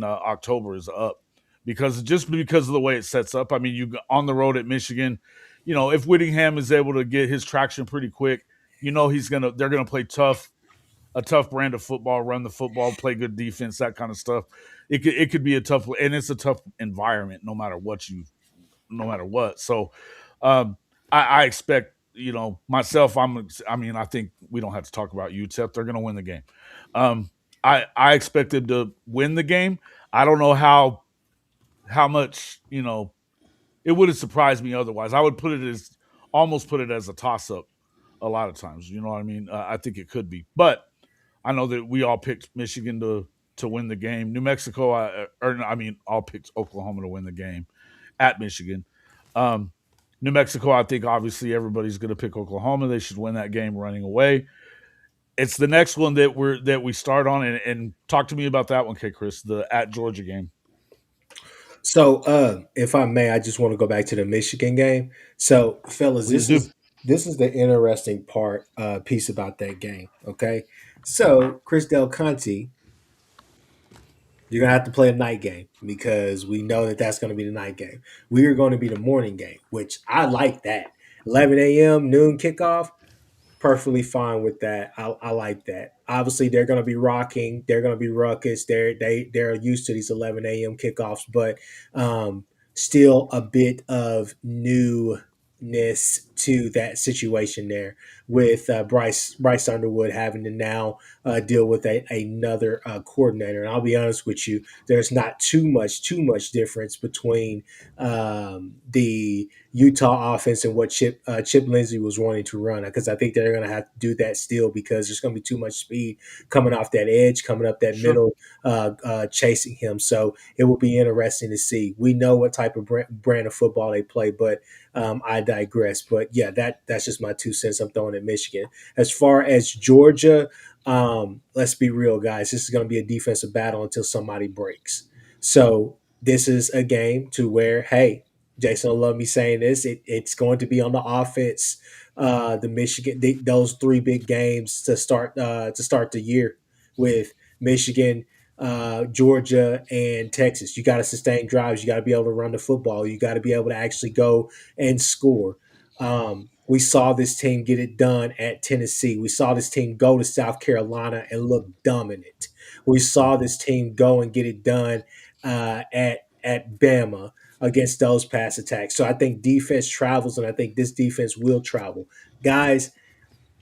October is up, because of the way it sets up. I mean, you on the road at Michigan, if Whittingham is able to get his traction pretty quick, they're gonna play a tough brand of football, run the football, play good defense, that kind of stuff. It could be a tough, and it's a tough environment no matter what. So I expect, myself. I think we don't have to talk about UTEP. They're going to win the game. I expect them to win the game. I don't know how much, it would have surprised me otherwise. I would almost put it as a toss up a lot of times. You know what I mean? I think it could be, but I know that we all picked Michigan to win the game. New Mexico, all picked Oklahoma to win the game at Michigan. Um, New Mexico, I think obviously everybody's going to pick Oklahoma. They should win that game running away. It's the next one that we start on, and talk to me about that one, Kchris, the at Georgia game. So, if I may, I just want to go back to the Michigan game. So, fellas, Please do. this is the interesting part piece about that game. Okay, so Chris Del Conte, you're gonna have to play a night game because we know that that's going to be the night game. We are going to be the morning game, which I like that. 11 a.m. noon kickoff. Perfectly fine with that. I like that. Obviously, they're going to be rocking. They're going to be ruckus. They're used to these 11 a.m. kickoffs, but still a bit of newness to that situation there with Bryce Underwood having to now deal with another coordinator. And I'll be honest with you, there's not too much difference between the Utah offense and what Chip Lindsey was wanting to run, because I think they're going to have to do that still because there's going to be too much speed coming off that edge, coming up that Sure. middle, chasing him. So it will be interesting to see. We know what type of brand of football they play, but I digress. But yeah, that's just my 2 cents I'm throwing at Michigan. As far as Georgia, let's be real, guys. This is going to be a defensive battle until somebody breaks. So this is a game to where, hey, Jason will love me saying this. It's going to be on the offense. The Michigan, those 3 big games to start the year with Michigan, Georgia, and Texas. You got to sustain drives. You got to be able to run the football. You got to be able to actually go and score. We saw this team get it done at Tennessee. We saw this team go to South Carolina and look dominant. We saw this team go and get it done at Bama against those pass attacks. So I think defense travels, and I think this defense will travel. Guys,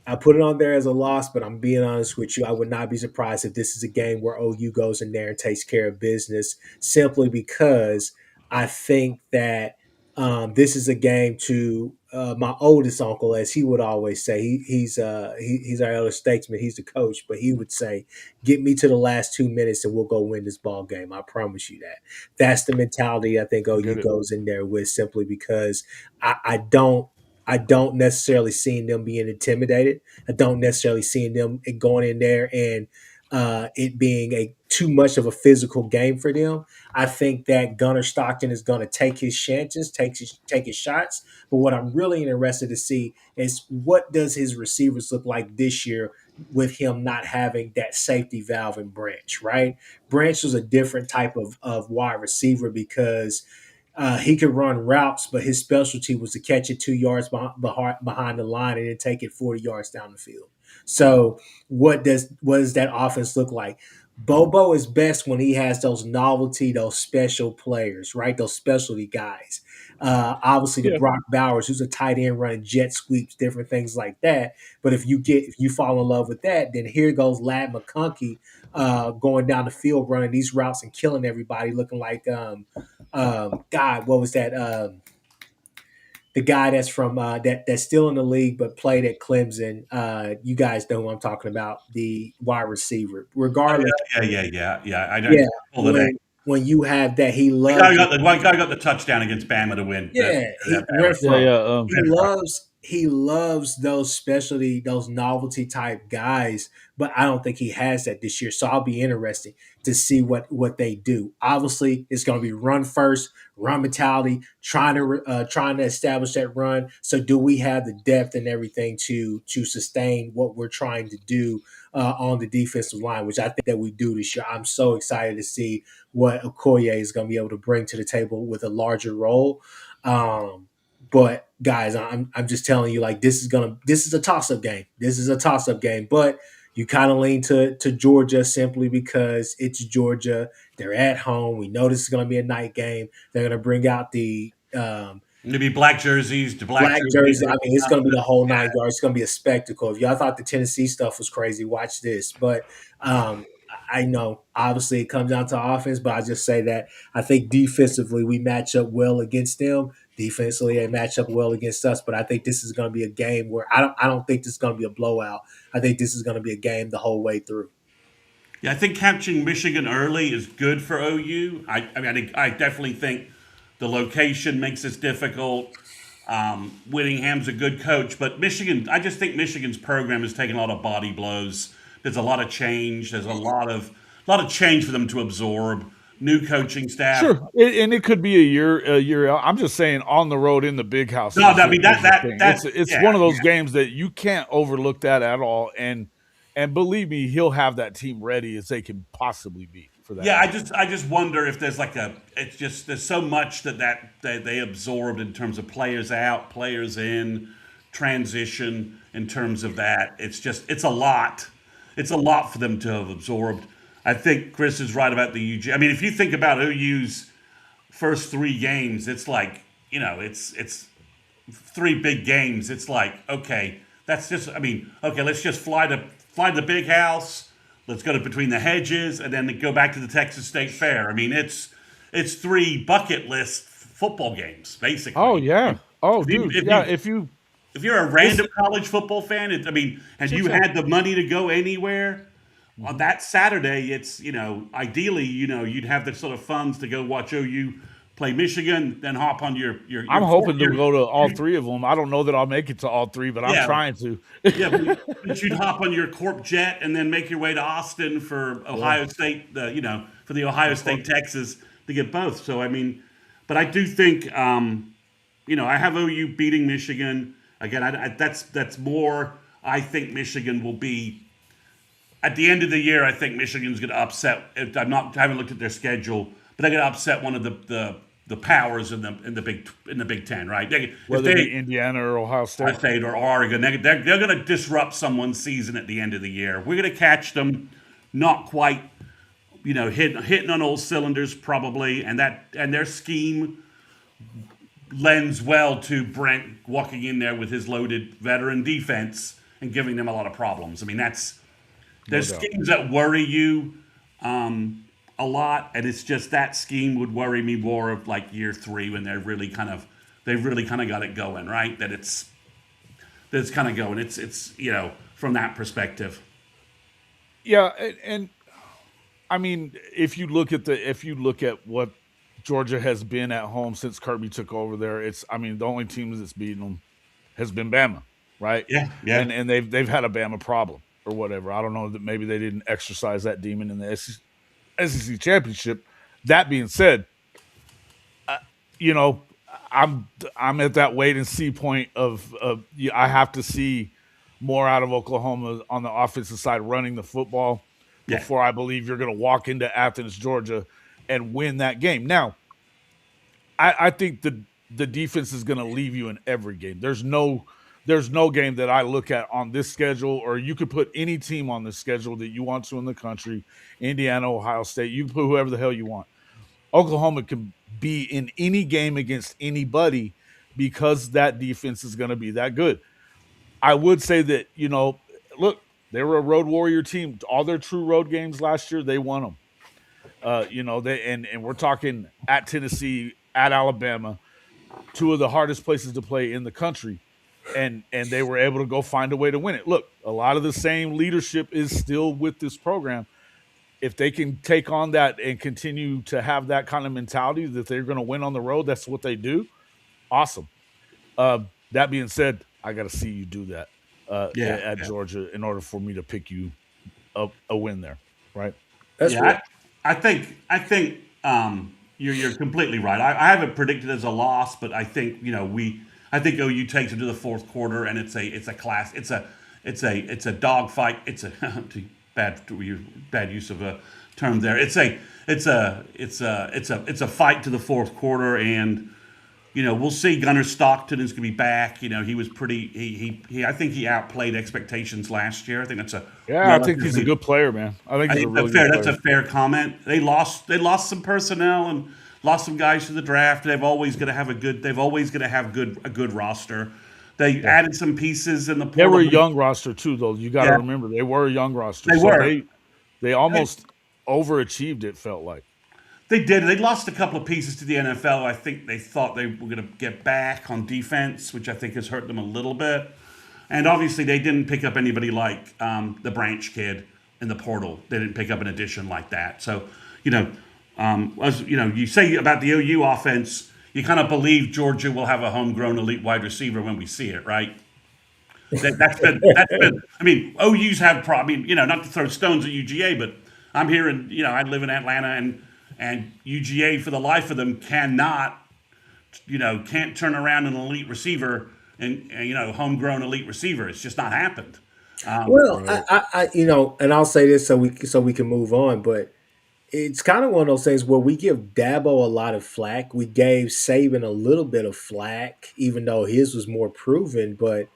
I put it on there as a loss, but I'm being honest with you. I would not be surprised if this is a game where OU goes in there and takes care of business simply because I think that This is a game to my oldest uncle, as he would always say. He's our elder statesman. He's the coach, but he would say, "Get me to the last 2 minutes, and we'll go win this ball game. I promise you that." That's the mentality I think OU Get it? goes in there with, simply because I don't necessarily see them being intimidated. I don't necessarily see them going in there and it being a too much of a physical game for them. I think that Gunnar Stockton is going to take his chances, take his shots. But what I'm really interested to see is, what does his receivers look like this year with him not having that safety valve in Branch, right? Branch was a different type of wide receiver, because he could run routes, but his specialty was to catch it 2 yards behind the line and then take it 40 yards down the field. So what does that offense look like? Bobo is best when he has those novelty, those special players, right? Those specialty guys. Obviously, the Yeah. Brock Bowers, who's a tight end running jet sweeps, different things like that. But if you fall in love with that, then here goes Lad McConkey going down the field running these routes and killing everybody, looking like God, what was that? The guy that's from that's still in the league but played at Clemson. You guys know who I'm talking about, the wide receiver. Oh, Regardless, yeah. I yeah, don't pull the name. when you have that, he The guy loves. got the one guy got the touchdown against Bama to win. Yeah, he That Yeah, Renfro. yeah. He loves those specialty, those novelty type guys, but I don't think he has that this year. So I'll be interested to see what they do. Obviously, it's going to be run first, run mentality, trying to establish that run. So do we have the depth and everything to sustain what we're trying to do on the defensive line, which I think that we do this year. I'm so excited to see what Okoye is going to be able to bring to the table with a larger role. But guys, I'm just telling you, like, this is a toss up game. This is a toss up game, but you kind of lean to Georgia simply because it's Georgia. They're at home. We know this is going to be a night game. They're going to bring out the maybe black jerseys, the black black jerseys. jersey. I mean, it's going to be the whole 9 yards. It's going to be a spectacle. If y'all thought the Tennessee stuff was crazy, watch this. But I know, obviously, it comes down to offense, but I just say that I think defensively we match up well against them. Defensively, they match up well against us. But I think this is going to be a game where I don't think this is going to be a blowout. I think this is going to be a game the whole way through. Yeah, I think catching Michigan early is good for OU. I mean, I definitely think the location makes this difficult. Whittingham's a good coach, but Michigan, I just think Michigan's program has taken a lot of body blows. There's a lot of change. There's a lot of change for them to absorb. New coaching staff. Sure, and it could be a year out. I'm just saying, on the road in the big house. No, I mean is the that thing. that It's yeah, one of those yeah. games that you can't overlook that at all. And believe me, he'll have that team ready as they can possibly be for that Yeah, game. I just wonder if there's it's just there's so much that they absorbed in terms of players out, players in, transition in terms of that. It's a lot. It's a lot for them to have absorbed. I think Chris is right about the UG. I mean, if you think about OU's first three games, it's like, it's three big games. It's like, okay, that's just, I mean, okay, let's just fly to the big house. Let's go to between the hedges and then go back to the Texas State Fair. I mean, it's three bucket list football games basically. Oh yeah. Oh, If you, dude. if Yeah. you if you're a This, random college football fan, I mean, and sure, you sure. had the money to go anywhere on that Saturday, it's ideally you'd have the sort of funds to go watch OU play Michigan, then hop on I'm your hoping to go to all three of them. I don't know that I'll make it to all three, but I'm yeah. trying to. Yeah, but you'd hop on your Corp jet and then make your way to Austin for Yeah. Ohio State, for the Ohio State Texas to get both. So I mean, but I do think, I have OU beating Michigan again. That's more. I think Michigan will be at the end of the year. I think Michigan's going to upset. I haven't looked at their schedule, but they're going to upset one of the powers in the Big Ten, right? If Whether it they be Indiana or Ohio Ohio State. State or Oregon. They're going to disrupt someone's season at the end of the year. We're going to catch them not quite, hitting on all cylinders probably, and their scheme lends well to Brent walking in there with his loaded veteran defense and giving them a lot of problems. I mean, No there's doubt. schemes that worry you a lot, and it's just that scheme would worry me more of like year three when they're really kind of they've really kind of got it going, right? That it's kind of going. It's from that perspective. Yeah, and I mean, if you look at what Georgia has been at home since Kirby took over there, it's I mean the only team that's beaten them has been Bama, right? Yeah, yeah, And they've had a Bama problem or whatever. I don't know that maybe they didn't exercise that demon in the SEC championship. That being said, uh, you know, I'm at that wait and see point of I have to see more out of Oklahoma on the offensive side running the football yeah, before I believe you're going to walk into Athens, Georgia, and win that game. Now, I think the defense is going to leave you in every game. There's no game that I look at on this schedule, or you could put any team on the schedule that you want to in the country, Indiana, Ohio State, you can put whoever the hell you want. Oklahoma can be in any game against anybody because that defense is going to be that good. I would say that, look, they were a road warrior team. All their true road games last year, they won them. They and we're talking at Tennessee, at Alabama, two of the hardest places to play in the country. And they were able to go find a way to win it. Look, a lot of the same leadership is still with this program. If they can take on that and continue to have that kind of mentality that they're going to win on the road, that's what they do. Awesome. That being said, I got to see you do that yeah, at yeah. Georgia in order for me to pick you a win there, right? That's Yeah, real. I think you're completely right. I have it predicted as a loss, but I think I think OU takes it to the fourth quarter, and it's a class. It's a dog fight. It's a bad use of a term there. It's a fight to the fourth quarter, and we'll see. Gunnar Stockton is going to be back. He was pretty. I think he outplayed expectations last year. I think that's a Yeah, I think he's a relatively good player, man. I think I he's a think really good that's a player. fair comment. They lost some personnel and lost some guys to the draft. They've always going to have a good roster. They Yeah. added some pieces in the They were portal. a young roster too, though. You got to Yeah, remember they were a young roster, they so were. they almost overachieved. It felt like. They did. They lost a couple of pieces to the NFL. I think they thought they were going to get back on defense, which I think has hurt them a little bit. And obviously, they didn't pick up anybody like the Branch kid in the portal. They didn't pick up an addition like that. So, as you say about the OU offense, you kind of believe Georgia will have a homegrown elite wide receiver when we see it, right? That's been. I mean, OU's have problems. Not to throw stones at UGA, but I'm here in. I live in Atlanta, and UGA for the life of them can't turn around an elite receiver and homegrown elite receiver. It's just not happened. Well, Right. and I'll say this so we can move on, but it's kind of one of those things where we give Dabo a lot of flack. We gave Saban a little bit of flack, even though his was more proven. But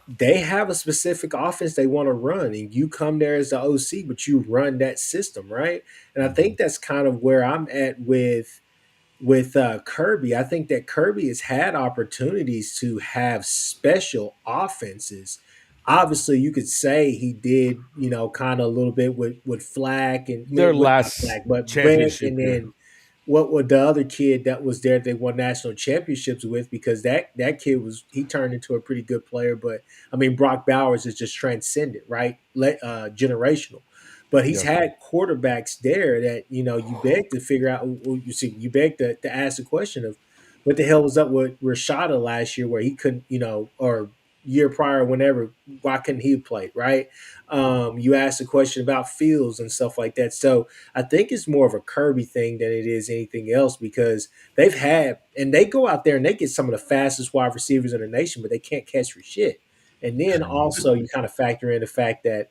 they have a specific offense they want to run, and you come there as the OC, but you run that system, right? And I Mm-hmm. think that's kind of where I'm at with Kirby. I think that Kirby has had opportunities to have special offenses. Obviously, you could say he did, kind of a little bit with Flack and Their with not last Flack, but Brent, championship and year. then what would the other kid that was there they won national championships with, because that kid he turned into a pretty good player. But I mean, Brock Bowers is just transcendent, right? Generational. But he's Yeah. had quarterbacks there that you beg to figure out. Well, you beg to ask the question of what the hell was up with Rashada last year, where he couldn't, or year prior, whenever, why couldn't he play, right? You ask the question about Fields and stuff like that. So I think it's more of a Kirby thing than it is anything else, because they've had, and they go out there and they get some of the fastest wide receivers in the nation, but they can't catch for shit. And then also you kind of factor in the fact that,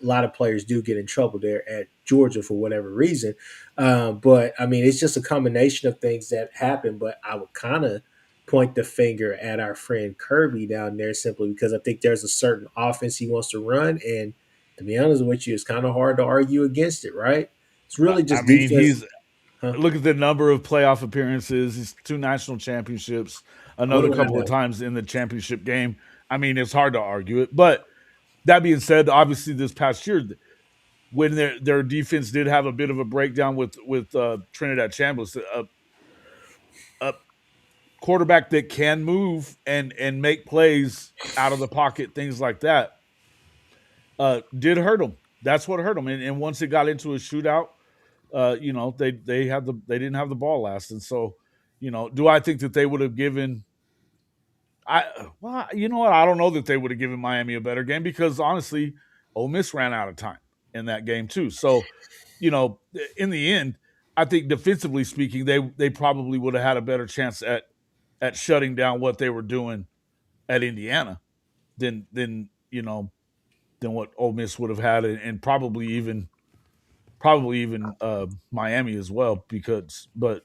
a lot of players do get in trouble there at Georgia for whatever reason. But I mean, it's just a combination of things that happen. But I would kind of point the finger at our friend Kirby down there, simply because I think there's a certain offense he wants to run. And to be honest with you, it's kind of hard to argue against it, right? It's really I just mean, defense. he's Huh? look at the number of playoff appearances. He's two national championships, What another do I couple of know? times in the championship game. I mean, it's hard to argue it. But that being said, obviously this past year, when their defense did have a bit of a breakdown with Trinidad Chambliss, quarterback that can move and make plays out of the pocket, things like that, did hurt him. That's what hurt him. And once it got into a shootout, they didn't have the ball last, and so do I think that they would have given? I well, you know what? I don't know that they would have given Miami a better game because honestly, Ole Miss ran out of time in that game too. So, in the end, I think defensively speaking, they probably would have had a better chance at shutting down what they were doing at Indiana than what Ole Miss would have had, and probably even Miami as well. But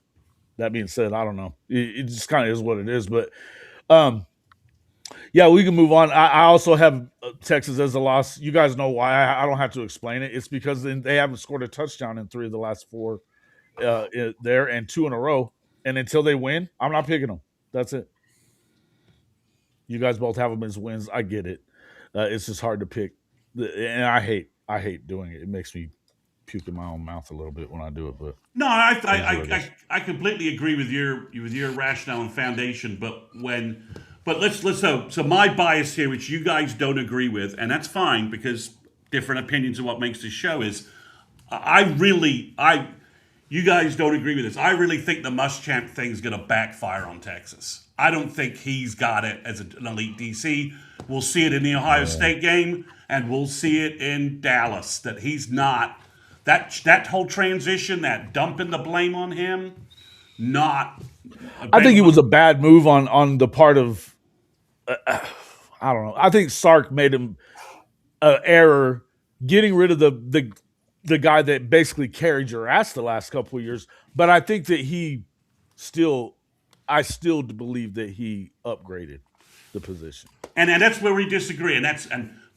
that being said, I don't know. It just kind of is what it is. But um, yeah, we can move on. I also have Texas as a loss. You guys know why. I don't have to explain it. It's because they haven't scored a touchdown in 3 of the last 4 there and 2 in a row. And until they win, I'm not picking them. That's it. You guys both have them as wins. I get it. It's just hard to pick, and I hate doing it. It makes me puke in my own mouth a little bit when I do it. But No, it is what it is. I completely agree with your rationale and foundation. But let's so my bias here, which you guys don't agree with, and that's fine because different opinions of what makes this show is. I you guys don't agree with this. I really think the Muschamp thing's going to backfire on Texas. I don't think he's got it as an elite DC. We'll see it in the Ohio State game, and we'll see it in Dallas. That he's not that whole transition, that dumping the blame on him, not. I think it was a bad move on the part of I don't know. I think Sark made him an error getting rid of the guy that basically carried your ass the last couple of years. But I think that I still believe that he upgraded the position. And that's where we disagree.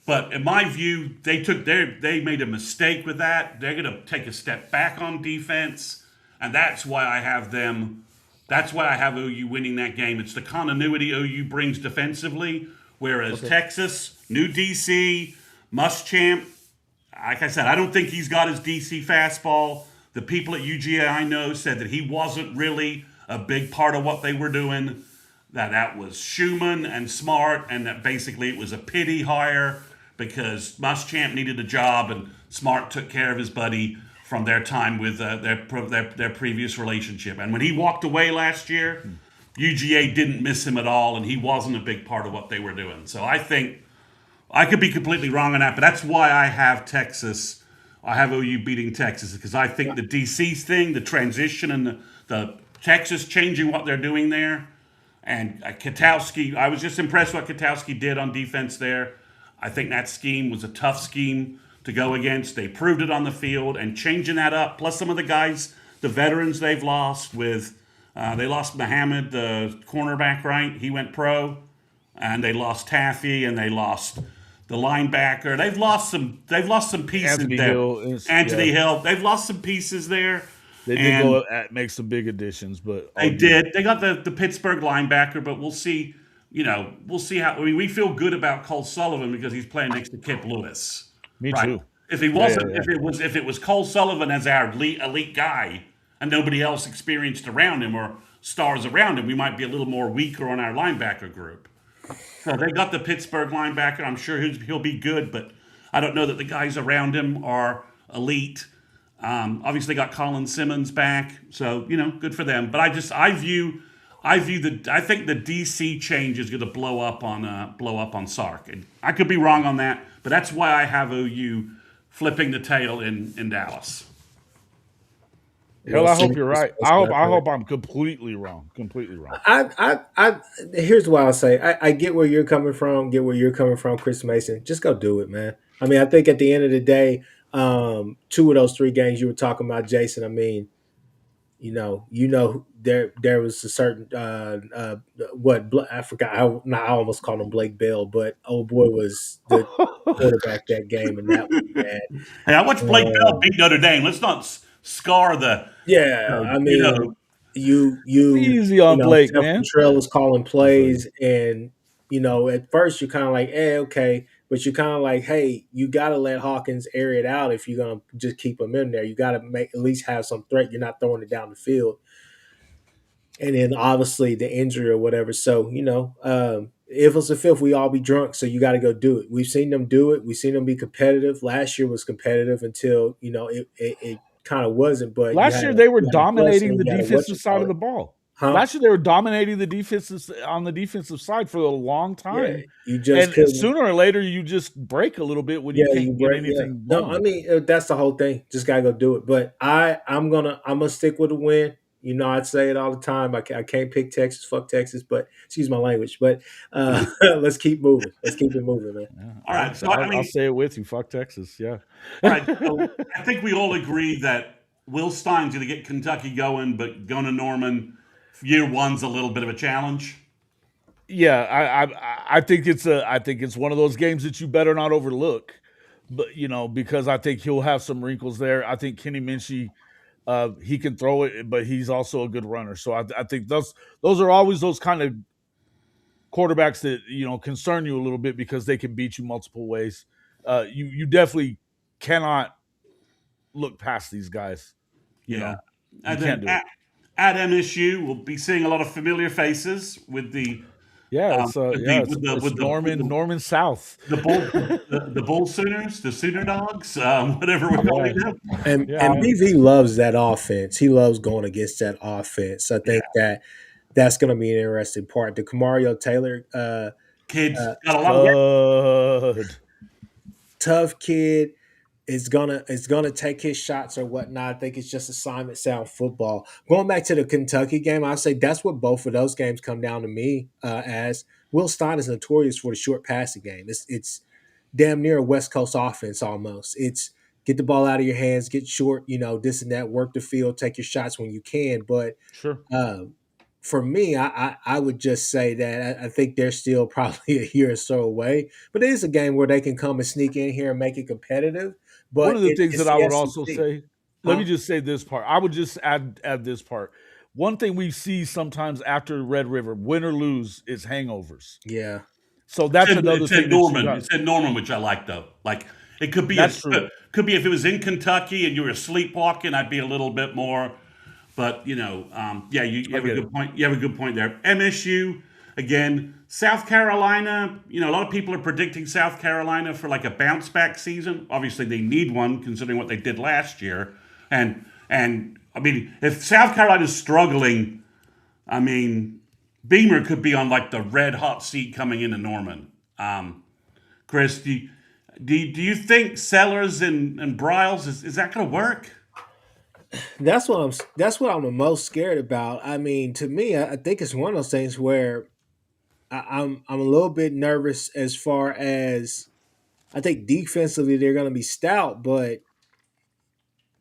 But in my view, they made a mistake with that. They're going to take a step back on defense, and that's why I have them. That's why I have OU winning that game. It's the continuity OU brings defensively, whereas Texas, new DC, Muschamp. Like I said, I don't think he's got his DC fastball. The people at UGA I know said that he wasn't really a big part of what they were doing. That was Schumann and Smart, and that basically it was a pity hire because Muschamp needed a job, and Smart took care of his buddy from their time with their previous relationship. And when he walked away last year, UGA didn't miss him at all, and he wasn't a big part of what they were doing. So I think I could be completely wrong on that, but that's why I have Texas. I have OU beating Texas because I think the DC thing, the transition, and the Texas changing what they're doing there, and Katowski. I was just impressed what Katowski did on defense there. I think that scheme was a tough scheme to go against. They proved it on the field, and changing that up. Plus, some of the guys, the veterans they've lost they lost Muhammad, the cornerback, right? He went pro, and they lost Taffy, and they lost the linebacker. They've lost some pieces Anthony there. Hill. Anthony Hill. They've lost some pieces there. They did go make some big additions, but they did. They got the Pittsburgh linebacker, but we'll see. We'll see how. I mean, we feel good about Cole Sullivan because he's playing next to Kip Lewis. Me right? too. If he wasn't, if it was Cole Sullivan as our elite guy, and nobody else experienced around him or stars around him, we might be a little more weaker on our linebacker group. So they got the Pittsburgh linebacker. I'm sure he'll be good, but I don't know that the guys around him are elite. Obviously, got Colin Simmons back, so good for them. But I think the DC change is going to blow up on Sark. And I could be wrong on that, but that's why I have OU flipping the tail in Dallas. Hell, I hope you're right. I hope I'm completely wrong. Completely wrong. Here's what I'll say. I get where you're coming from. Get where you're coming from, Chris Mason. Just go do it, man. I mean, I think at the end of the day, 2 of those 3 games you were talking about, Jason. I mean, there was a certain I forgot. I almost called him Blake Bell, but old boy was the quarterback that game, and that was bad. Hey, I watched Blake Bell beat Notre Dame. Let's not scar the. I mean, you easy on Blake, man. Trail was calling plays, and at first you're kind of like, okay, but you're kind of like, hey, you got to let Hawkins air it out if you're gonna just keep him in there. You got to at least have some threat. You're not throwing it down the field. and then obviously the injury or whatever. So if it's a fifth, we all be drunk. So you got to go do it. We've seen them do it. We've seen them be competitive. Last year was competitive until it kind of wasn't. But Last year they were you had a Clemson dominating and the you had a what defensive you side call of it, the ball. huh? Last year they were dominating the defenses on the defensive side for a long Yeah, time, you just and couldn't. sooner or later you just break a little bit when you Yeah, you can't get break. Yeah, anything no, I going. mean that's the whole thing. Just gotta go do it. But I'm gonna stick with the win. I'd say it all the time. I can't pick Texas. Fuck Texas. But excuse my language. But let's keep moving. Let's keep it moving, man. Yeah, All right, so I I'll mean, say it with you. Fuck Texas. Yeah. all right, so I think we all agree that Will Stein's going to get Kentucky going, but going to Norman year one's a little bit of a challenge. Yeah, I think it's one of those games that you better not overlook, but because I think he'll have some wrinkles there. I think Kenny Minchie, he can throw it, but he's also a good runner. So I think those are always those kind of quarterbacks that concern you a little bit because they can beat you multiple ways. You definitely cannot look past these guys. You Yeah. know, you And can't then do it. at MSU, we'll be seeing a lot of familiar faces with the Yeah, with it's the Norman South. the Bull Sooners, the Sooner Dogs, whatever we're calling Yeah, them. And yeah. BV loves that offense. He loves going against that offense. I Yeah, think that's going to be an interesting part. The Kamario Taylor, kids uh, got a lot of work. Stud. tough kid, is gonna take his shots or whatnot. I think it's just assignment sound football. Going back to the Kentucky game, I'll say that's what both of those games come down to me as Will Stein is notorious for the short passing game. It's damn near a West Coast offense almost. It's get the ball out of your hands, get short, this and that, work the field, take your shots when you can. But Sure. um, for me, I would just say that I think they're still probably a year or so away. But it is a game where they can come and sneak in here and make it competitive. One But of the things it's that I the would also SEC, say, let me huh? just say this part. I would just add this part. One thing we see sometimes after Red River, win or lose, is hangovers. Yeah, So that's another It said thing that you Norman. got. It said Norman, which I like though. Like it That's true. could be if it was in Kentucky and you were sleepwalking, I'd be a little bit more. But yeah, you I have a get it. good point. You have a good point there. MSU again, South Carolina. A lot of people are predicting South Carolina for like a bounce back season. Obviously, they need one considering what they did last year. And I mean, if South Carolina's struggling, I mean, Beamer could be on like the red hot seat coming into Norman. Chris, do you think Sellers and Bryles is that going to work? that's what I'm the most scared about. I mean, to me, I think it's one of those things where I'm a little bit nervous as far as I think defensively they're going to be stout, but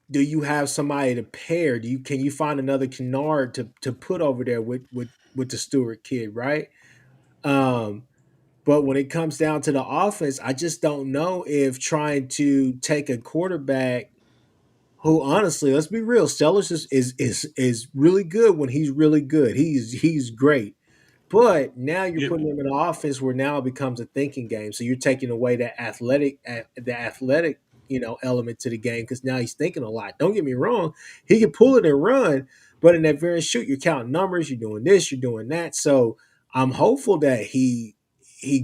do you have somebody to pair? Can you find another Kennard to put over there with the Stewart kid, right? Um, but when it comes down to the offense, I just don't know if trying to take a quarterback who honestly, let's be real, Sellers is really good when he's really good. He's great. But now you're Yeah, putting him in an offense where now it becomes a thinking game. So you're taking away the athletic element to the game because now he's thinking a lot. Don't get me wrong, he can pull it and run, but in that very shoot, you're counting numbers, you're doing this, you're doing that. So I'm hopeful that he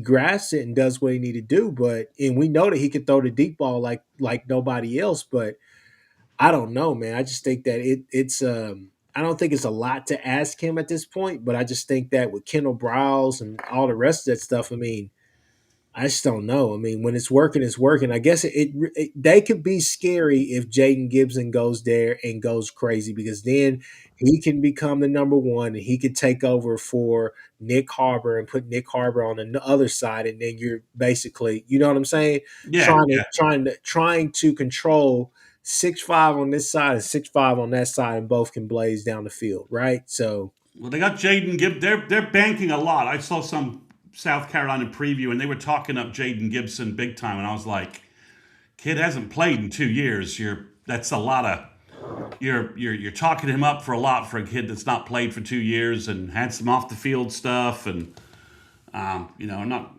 grasps it and does what he need to do. And we know that he can throw the deep ball like nobody else, but I don't know, man. I just think that it's I don't think it's a lot to ask him at this point, but I just think that with Kendall Browse and all the rest of that stuff, I mean, I just don't know. I mean, when it's working, it's working. I guess they could be scary if Jaden Gibson goes there and goes crazy because then he can become the number one and he could take over for Nick Harbor and put Nick Harbor on the other side, and then you're basically, you know what I'm saying, yeah, yeah. trying to control 6'5" on this side and 6'5" on that side, and both can blaze down the field, right? So Well, they got Jaden Gibb. They're banking a lot. I saw some South Carolina preview, and they were talking up Jaden Gibson big time, and I was like, kid hasn't played in 2 years. That's a lot of you're talking him up for a lot for a kid that's not played for 2 years and had some off the field stuff, and I'm not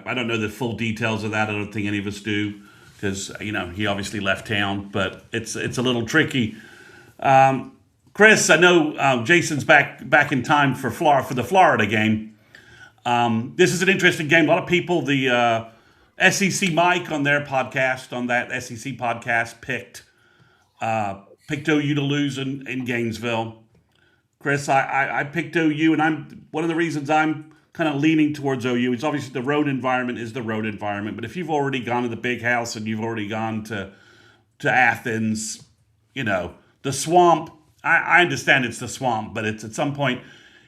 I don't know the full details of that. I don't think any of us do because he obviously left town, but it's a little tricky. Chris, I know Jason's back in time for the Florida game. This is an interesting game. A lot of people, the SEC Mike on their podcast, on that SEC podcast, picked OU to lose in Gainesville. Chris, I picked OU, and I'm one of the reasons I'm kind of leaning towards OU. It's obviously the road environment is the road environment, but if you've already gone to the Big House and you've already gone to Athens, the swamp. I understand it's the swamp, but it's at some point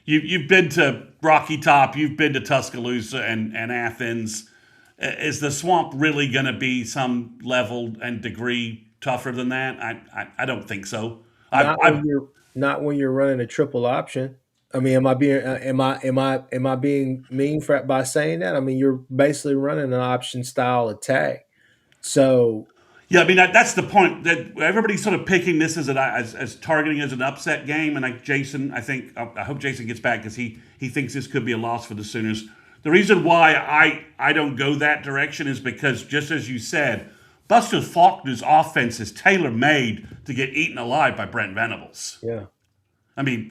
you've been to Rocky Top, you've been to Tuscaloosa and Athens. Is the swamp really going to be some level and degree tougher than that? I don't think so. Not when I you're running a triple option. I mean, am I being mean by saying that? I mean, you're basically running an option style attack. So Yeah, I mean that's the point that everybody's sort of picking this as targeting as an upset game, and like Jason, I hope Jason gets back because he thinks this could be a loss for the Sooners. The reason why I don't go that direction is because just as you said, Buster Faulkner's offense is tailor made to get eaten alive by Brent Venables. yeah, I mean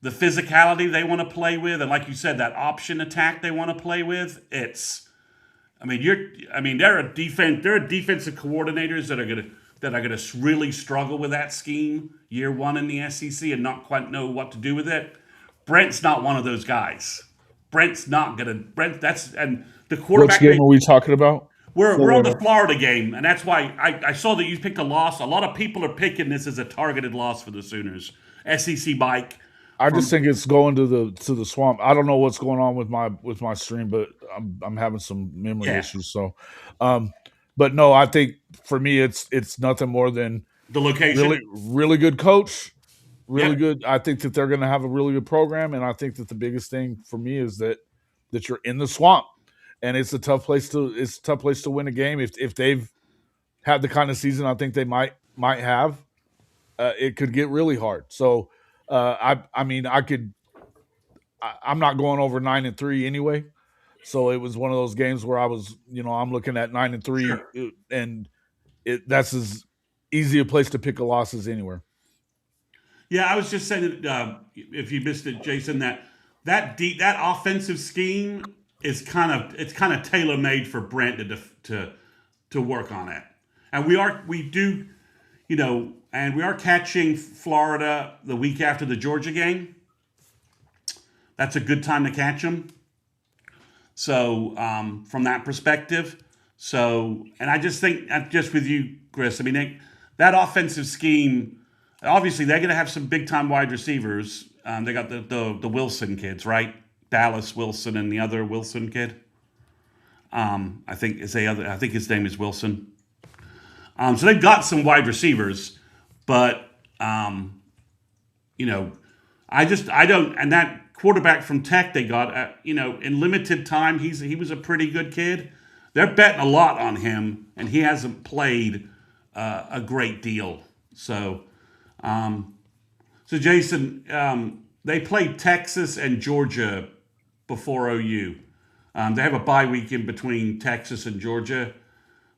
the physicality they want to play with, and like you said, that option attack they want to play with. There are defensive coordinators that are gonna really struggle with that scheme year one in the SEC and not quite know what to do with it. Brent's not one of those guys. Brent's not gonna Brent. That's and the Which quarterback. game are we talking about? We're on the Florida. Florida game, and that's why I saw that you picked a loss. A lot of people are picking this as a targeted loss for the Sooners. SEC Mike I just from think it's going to the swamp. I don't know what's going on with my stream, but I'm having some memory yeah issues. So, um, but no, I think for me it's nothing more than the really location. really good coach, really Yep, good. I think that they're going to have a really good program, and I think that the biggest thing for me is that you're in the swamp, and it's a tough place to win a game if they've had the kind of season I think they might have. It could get really hard. So I mean I'm not going over 9-3 anyway. So it was one of those games where I was, I'm looking at 9-3, sure. and that's as easy a place to pick a loss as anywhere. Yeah, I was just saying that if you missed it, Jason, that offensive scheme is kind of tailor made for Brent to work on it, and we are catching Florida the week after the Georgia game. That's a good time to catch them. So from that perspective, and I just think just with you, Chris. I mean, that offensive scheme. Obviously, they're going to have some big time wide receivers. They got the Wilson kids, right? Dallas Wilson and the other Wilson kid. I think his name is Wilson. So they've got some wide receivers, but you know, I don't. And that quarterback from Tech they got, in limited time, he was a pretty good kid. They're betting a lot on him, and he hasn't played a great deal. So Jason, they played Texas and Georgia before OU. They have a bye week in between Texas and Georgia,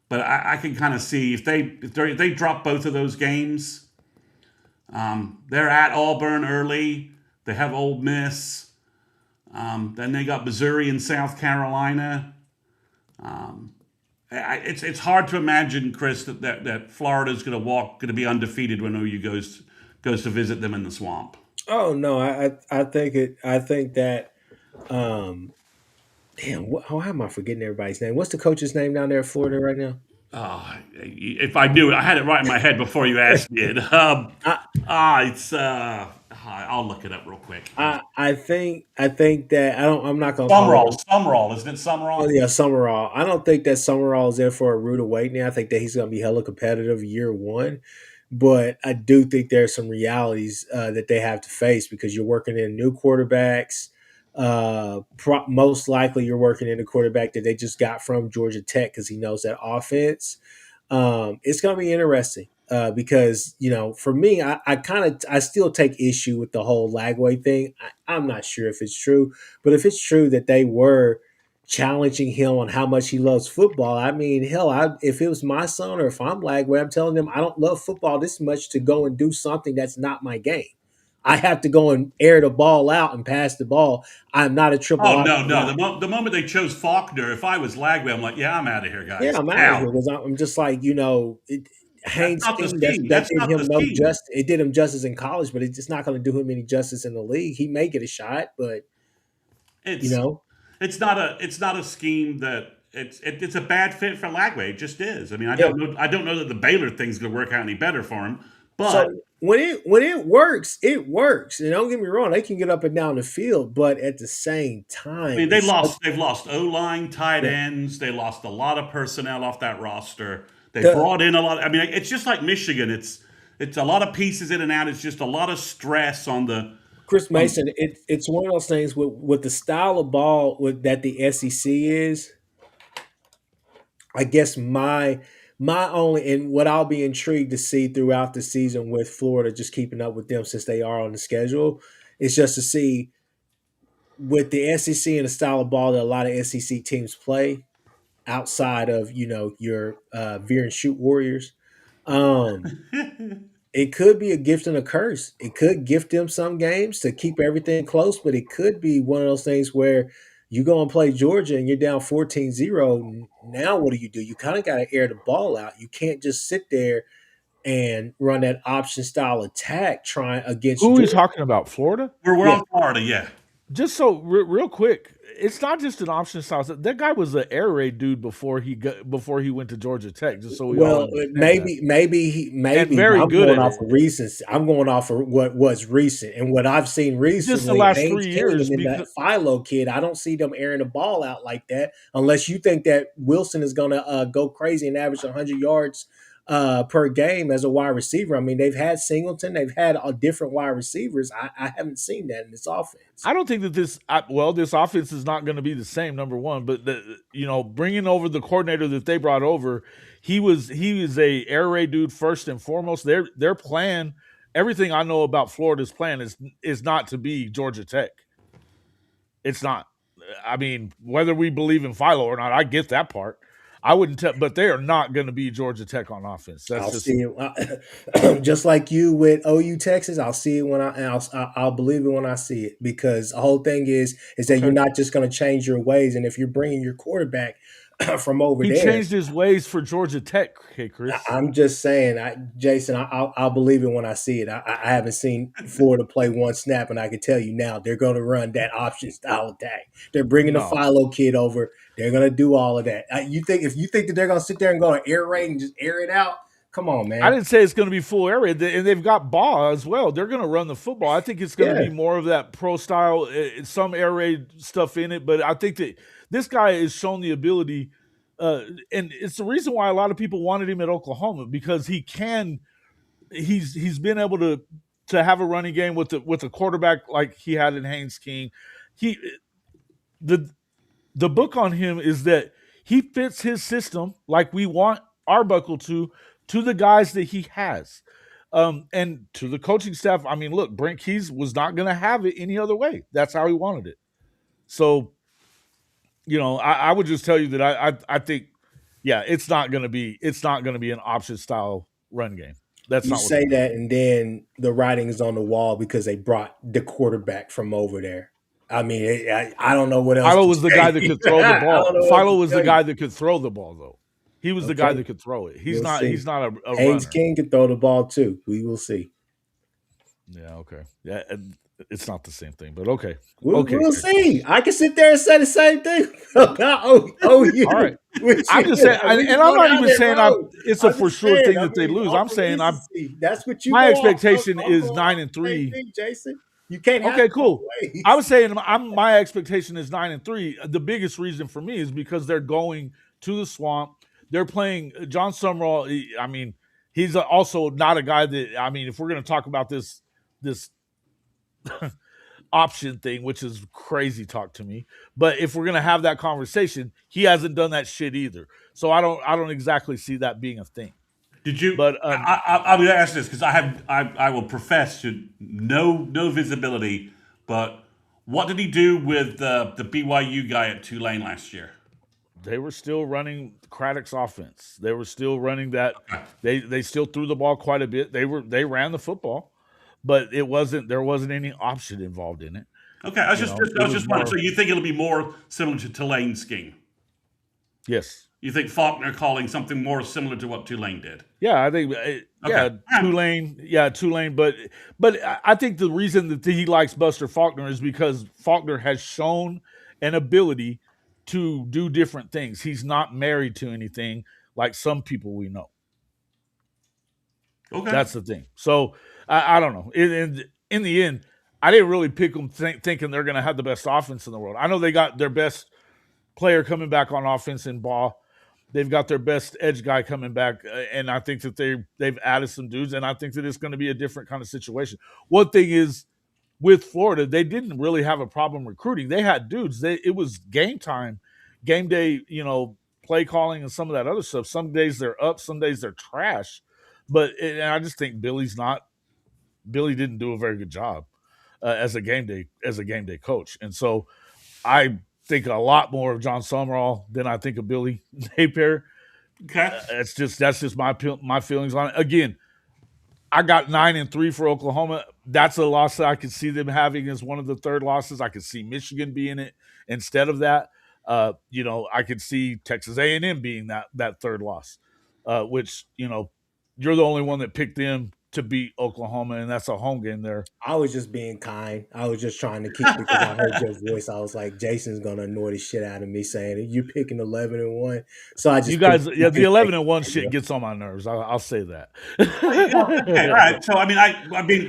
but I can kind of see if they drop both of those games. They're at Auburn early. They have Ole Miss. Then they got Missouri and South Carolina. It's hard to imagine, Chris, that Florida's going to be undefeated when OU goes to visit them in the swamp. Oh no, I think it. I think that. Um, how am I forgetting everybody's name? What's the coach's name down there in Florida right now? If I knew it, I had it right in my head before you asked me it. I It's I'll look it up real quick. I think that I'm not gonna call Summerall, him. Summerall, isn't it Oh Summerall? yeah, Summerall. I don't think that Summerall is there for a rude awakening. I think that he's going to be hella competitive year one, but I do think there's some realities that they have to face because you're working in new quarterbacks. Most likely, you're working in a quarterback that they just got from Georgia Tech because he knows that offense. It's going to be interesting because for me, I still take issue with the whole Lagway thing. I'm not sure if it's true, but if it's true that they were challenging him on how much he loves football. I mean, hell, if it was my son or if I'm Lagway, I'm telling them I don't love football this much to go and do something that's not my game. I have to go and air the ball out and pass the ball. I'm not a triple Oh option no, no. guy. The moment they chose Faulkner, if I was Lagway, I'm like, yeah, I'm out of here, Yeah, guys. I'm out of here Now because I'm just like, that's Haynes not the King, scheme. that That's did not him the no scheme. justice. It did him justice in college, but it's just not going to do him any justice in the league. He may get a shot, but you It's know, it's not a scheme that it's a bad fit for Lagway. It just is. I mean, yeah. I don't know that the Baylor thing's going to work out any better for him, but So when it works, it works. And don't get me wrong, they can get up and down the field, but at the same I time, mean, it's they've lost O line, tight yeah, ends. They lost a lot of personnel off that roster. They the brought in a lot. I mean, it's just like Michigan. It's a lot of pieces in and out. It's just a lot of stress on the Chris on. Mason. It's one of those things with the style of ball that the SEC is. I guess my only and what I'll be intrigued to see throughout the season with Florida, just keeping up with them since they are on the schedule, is just to see with the SEC and the style of ball that a lot of SEC teams play outside of your veer and shoot warriors. Um, it could be a gift and a curse. It could gift them some games to keep everything close, but it could be one of those things where you go and play Georgia and you're down 14-0. Now what do? You kind of got to air the ball out. You can't just sit there and run that option style attack trying against Who are we Georgia. talking about? Florida? We're Yeah. on Florida, yeah. Just so real quick, it's not just an option style. That guy was an air raid dude before he went to Georgia Tech. Just so we all Well, understand that, and maybe very I'm good going at off it. of recency. I'm going off of what was recent and what I've seen Just the recently. last Haynes 3 years, King and then that because Philo kid. I don't see them airing the ball out like that unless you think that Wilson is going to go crazy and average 100 yards per game as a wide receiver. I mean, they've had Singleton, they've had different wide receivers. I haven't seen that in this offense. I don't think that this offense is not going to be the same. Number one, but bringing over the coordinator that they brought over, he was a air raid dude first and foremost. Their plan, everything I know about Florida's plan is not to be Georgia Tech. It's not. I mean, whether we believe in Philo or not, I get that part. I wouldn't tell, but they are not going to be Georgia Tech on offense. That's I'll just see it just like you with OU Texas. I'll see it when I'll believe it when I see it because the whole thing is that you're okay. not just going to change your ways, and if you're bringing your quarterback from over He there, changed his ways for Georgia Tech. Okay, Chris. I'm just saying, Jason, I'll believe it when I see it. I haven't seen Florida play one snap, and I can tell you now they're going to run that option style attack. They're bringing the No, Philo kid over. They're going to do all of that. If you think that they're going to sit there and go to air raid and just air it out, come on, I man. didn't say it's going to be full air raid, and they've got Baugh as well. They're going to run the football. I think it's going to Yeah, be more of that pro style, some air raid stuff in it. But I think that this guy has shown the ability, and it's the reason why a lot of people wanted him at Oklahoma because he can. He's been able to have a running game with a quarterback like he had in Haynes King. He the the book on him is that he fits his system like we want Arbuckle to the guys that he has. And to the coaching staff, I mean, look, Brent Keys was not going to have it any other way. That's how he wanted it. So, I would just tell you that I think, yeah, it's not going to be an option style run game. That's you not what say they're doing. that, and then the writing is on the wall because they brought the quarterback from over there. I mean, I don't know what else Philo to was the guy that say. could throw the I ball. don't know what Philo to was the tell you. guy that could throw the ball, though. He was the guy Okay, that could throw it. He's we'll not. see. He's not a Haynes runner. King can throw the ball too. We will see. Yeah. Okay. Yeah. It's not the same thing, but okay. Okay. We'll Okay. see. I can sit there and say the same thing about All right. OU. Which I'm just saying, we can and I'm go not down even that saying road. it's a I'm for just sure saying. thing I that they mean, lose. off I'm of saying recency, that's what you my go off. expectation I'm is going off nine and the same three. thing, Jason. You can't have Okay, it both cool. I ways. was saying my expectation is 9-3. The biggest reason for me is because they're going to the swamp. They're playing John Summerall. I mean, he's also not a guy that. I mean, if we're going to talk about this option thing, which is crazy talk to me, but if we're going to have that conversation, he hasn't done that shit either. So I don't exactly see that being a thing. Did you? But I'm going to ask this because I will profess to no visibility, but What did he do with the BYU guy at Tulane last year? They were still running Craddock's offense. They were still running that. Okay. They still threw the ball quite a bit. They ran the football, but there wasn't any option involved in it. Okay, I was You just, know, just it I was was just wondering. more So you think it'll be more similar to Tulane's scheme? yes. You think Faulkner calling something more similar to what Tulane did? Yeah, I think Okay. Tulane, but I think the reason that he likes Buster Faulkner is because Faulkner has shown an ability to do different things. He's not married to anything like some people we know. Okay. That's the thing. So I don't know. In the end, I didn't really pick them thinking they're going to have the best offense in the world. I know they got their best player coming back on offense in Ball. They've got their best edge guy coming back, and I think that they've added some dudes, and I think that it's going to be a different kind of situation. One thing is with Florida, they didn't really have a problem recruiting. They had dudes. It was game time, game day, play calling and some of that other stuff. Some days they're up, some days they're trash. But and I just think Billy didn't do a very good job as a game day coach, and so I think a lot more of John Summerall than I think of Billy Napier. Okay. That's just my feelings on it. Again, I got 9-3 for Oklahoma. That's a loss that I could see them having as one of the third losses. I could see Michigan being it instead of that. I could see Texas A&M being that third loss, which you're the only one that picked them to beat Oklahoma, and that's a home game there. I was just being kind. I was just trying to keep because I heard your voice. I was like, Jason's gonna annoy the shit out of me saying you picking 11-1. So I just You guys, the 11-1 shit gets on my nerves. I'll say that. Okay, all right. So I mean,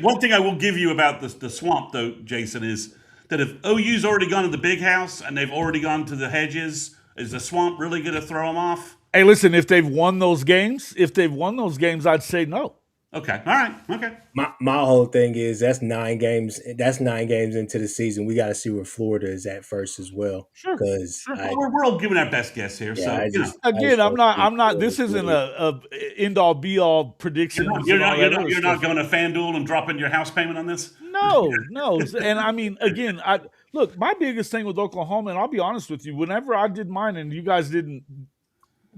one thing I will give you about the swamp though, Jason, is that if OU's already gone to the big house and they've already gone to the hedges, is the swamp really going to throw them off? Hey, listen, if they've won those games, I'd say no. Okay, all right, okay. My whole thing is that's 9 games. That's 9 games into the season. We got to see where Florida is at first as well. Sure. Because We're all giving our best guess here. Yeah, so again, I'm not. This isn't a end all be all prediction. You're not going to FanDuel and dropping your house payment on this. No. And I mean, again, look. My biggest thing with Oklahoma, and I'll be honest with you, whenever I did mine, and you guys didn't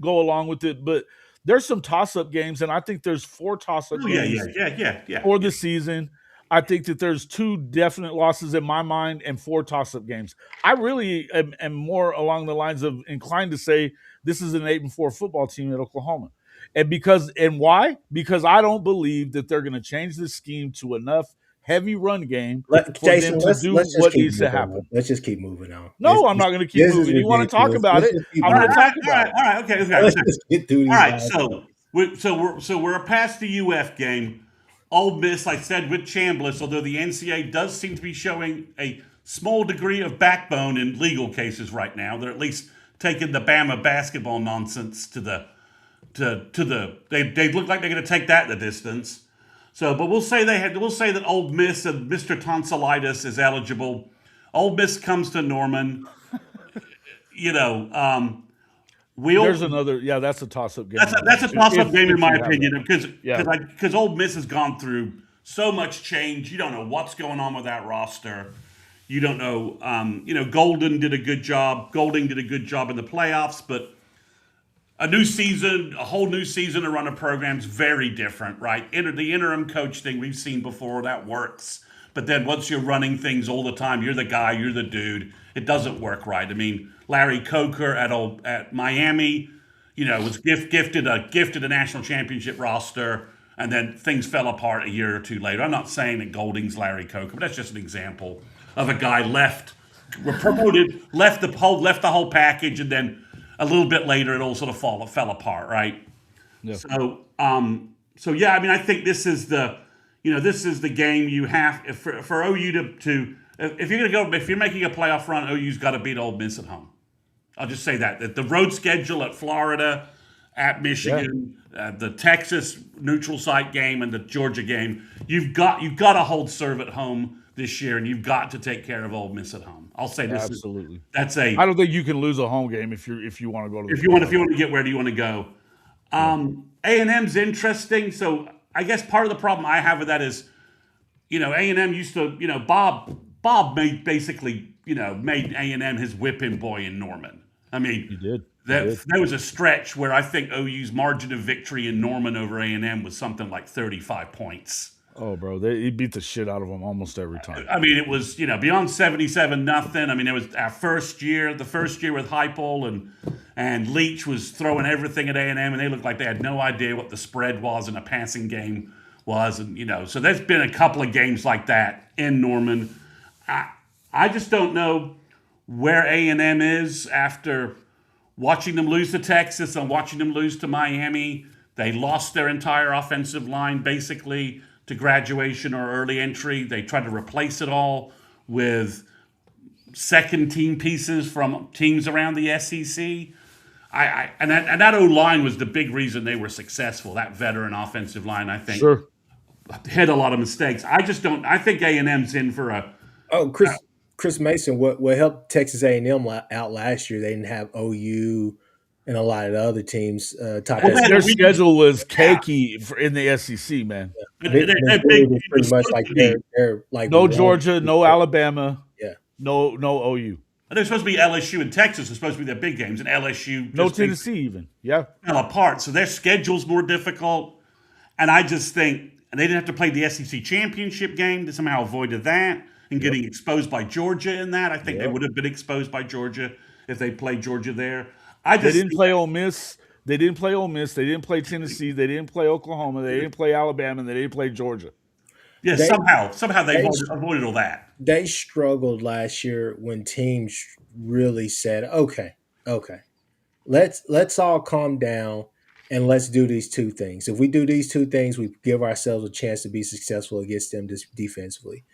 go along with it, but there's some toss-up games, and I think there's 4 toss-up games for the season. I think that there's 2 definite losses in my mind and 4 toss-up games. I really am more along the lines of inclined to say this is an 8-4 football team at Oklahoma. And why? Because I don't believe that they're going to change the scheme to enough heavy run game for Jason, them to do what needs to happen. Let's just keep moving on. No, I'm not going to keep moving. You want to talk about it? I'm going to talk about it. All right, okay. Let's just get through these. All right, so we're past the UF game. Ole Miss, I said, with Chambliss, although the NCAA does seem to be showing a small degree of backbone in legal cases right now. They're at least taking the Bama basketball nonsense to the they look like they're going to take that the distance. So, but we'll say that Ole Miss and Mr. Tonsillitis is eligible. Ole Miss comes to Norman. There's another. Yeah, that's a toss-up game. That's a toss-up game in my opinion because Ole Miss has gone through so much change. You don't know what's going on with that roster. You don't know. Golding did a good job in the playoffs, but a whole new season to run a program's very different, right? The interim coach thing we've seen before, that works. But then once you're running things all the time, you're the guy, you're the dude, it doesn't work right. I mean, Larry Coker at Miami, was gifted a national championship roster, and then things fell apart a year or 2 later. I'm not saying that Golding's Larry Coker, but that's just an example of a guy promoted, left the whole package, and then a little bit later, it all sort of fell apart, right? Yeah. So yeah, I mean, I think this is the game you have for OU to if you're making a playoff run, OU's got to beat Ole Miss at home. I'll just say that the road schedule at Florida, at Michigan, the Texas neutral site game, and the Georgia game, you've got to hold serve at home this year, and you've got to take care of Ole Miss at home. I'll say this. Absolutely. I don't think you can lose a home game if you want to go to. If you want to get where do you want to go? A&M's interesting. So I guess part of the problem I have with that is, A&M used to, Bob Bob made basically, made A&M his whipping boy in Norman. I mean, He did. He that did. there was a stretch where I think OU's margin of victory in Norman over A&M was something like 35 points. Oh, bro, he beat the shit out of them almost every time. I mean, it was beyond 77-0. I mean, it was our first year, the first year with Heupel and Leach was throwing everything at A&M, and they looked like they had no idea what the spread was in a passing game was, and so there's been a couple of games like that in Norman. I just don't know where A&M is after watching them lose to Texas and watching them lose to Miami. They lost their entire offensive line basically to graduation or early entry. They tried to replace it all with second team pieces from teams around the SEC. And that O line was the big reason they were successful. That veteran offensive line, I think, Sure. had a lot of mistakes. I just don't. I think A&M's in for a. Oh, Chris Mason, what helped Texas A&M out last year? They didn't have OU and a lot of the other teams. Top Well, Their we- schedule was Yeah. cakey in the SEC, man. That Missouri big was game pretty was much supposed like to be. they're like No one- Georgia, no Alabama, Yeah, no OU, And it was supposed to be LSU and Texas were supposed to be their big games, and LSU no just Tennessee even. Yeah, fell apart. So their schedule's more difficult. And I just think, and they didn't have to play the SEC championship game. They somehow avoided that and getting exposed by Georgia in that. I think they would have been exposed by Georgia if they played Georgia there. I they just didn't play Ole Miss. They didn't play Ole Miss. They didn't play Tennessee. They didn't play Oklahoma. They didn't play Alabama. And they didn't play Georgia. yeah, They- somehow they they- avoided all that. they struggled last year when teams really said, "Okay, let's all calm down and let's do these two things. If we do these two things, we give ourselves a chance to be successful against them defensively."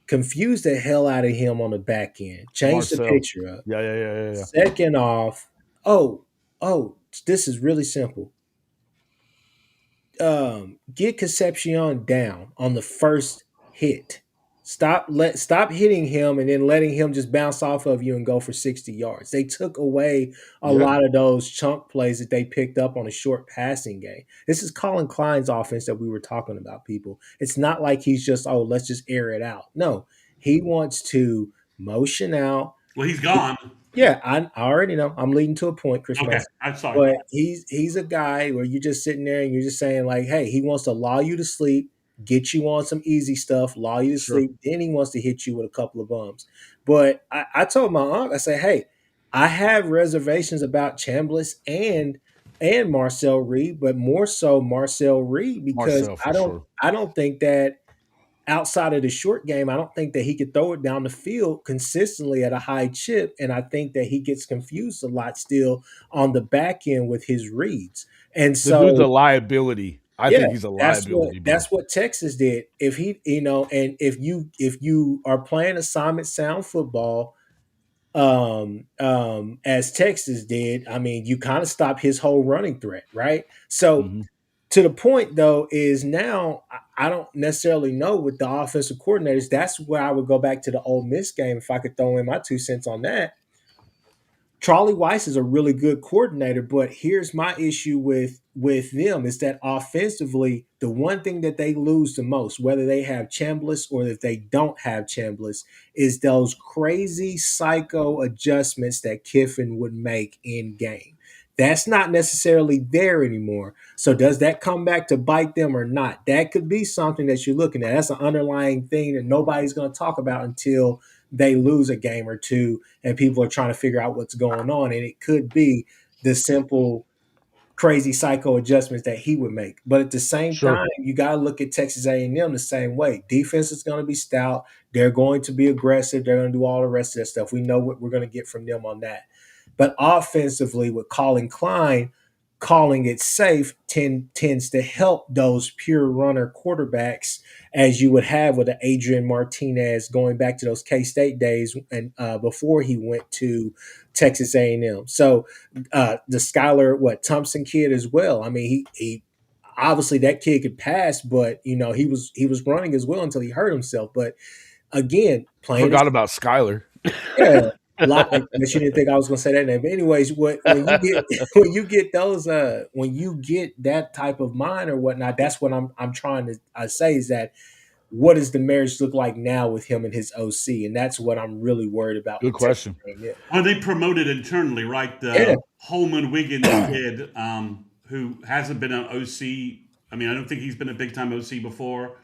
Confuse the hell out of him on the back end. Change the Marcel. picture up. Yeah. Second off, oh, this is really simple. Get Concepcion down on the first hit. Stop hitting him and then letting him just bounce off of you and go for 60 yards. They took away a lot of those chunk plays that they picked up on a short passing game. This is Colin Klein's offense that we were talking about, people. It's not like he's just, let's just air it out. No, he wants to motion out. Well, he's gone. Yeah, I already know. I'm leading to a point, Chris Okay, Mason. I'm sorry. But he's a guy where you're just sitting there and you're just saying like, hey, he wants to lull you to sleep, get you on some easy stuff, lull you to sleep. Then he wants to hit you with a couple of bums. But I told my aunt, I say, hey, I have reservations about Chambliss and Marcel Reed, but more so Marcel Reed because I don't think that outside of the short game, I don't think that he could throw it down the field consistently at a high chip. And I think that he gets confused a lot still on the back end with his reads. And so the dude's a liability. I think he's a liability. That's what Texas did. If he, and if you are playing assignment sound football, as Texas did, I mean, you kind of stop his whole running threat, right? So to the point though is now I don't necessarily know with the offensive coordinators. That's where I would go back to the Ole Miss game if I could throw in my 2 cents on that. Charlie Weiss is a really good coordinator, but here's my issue with them is that offensively, the one thing that they lose the most, whether they have Chambliss or if they don't have Chambliss, is those crazy psycho adjustments that Kiffin would make in game. That's not necessarily there anymore. So does that come back to bite them or not? That could be something that you're looking at. That's an underlying thing that nobody's going to talk about until they lose a game or two and people are trying to figure out what's going on. And it could be the simple, crazy psycho adjustments that he would make. But at the same time, you got to look at Texas A&M the same way. Defense is going to be stout. They're going to be aggressive. They're going to do all the rest of that stuff. We know what we're going to get from them on that. But offensively, with Colin Klein, calling it safe tends to help those pure runner quarterbacks as you would have with an Adrian Martinez going back to those K-State days and before he went to Texas A&M. So the Skylar Thompson kid as well. I mean, he obviously that kid could pass, but he was running as well until he hurt himself. But again, forgot about Skylar. Yeah. But you didn't think I was going to say that name. But anyways, when you get those when you get that type of mind or whatnot, that's what I'm trying to say is that what does the marriage look like now with him and his OC? And that's what I'm really worried about Good with Texas question. A&M. Well, they promoted internally, right? Yeah, The Holman Wiggins kid, who hasn't been an OC. I mean, I don't think he's been a big time OC before.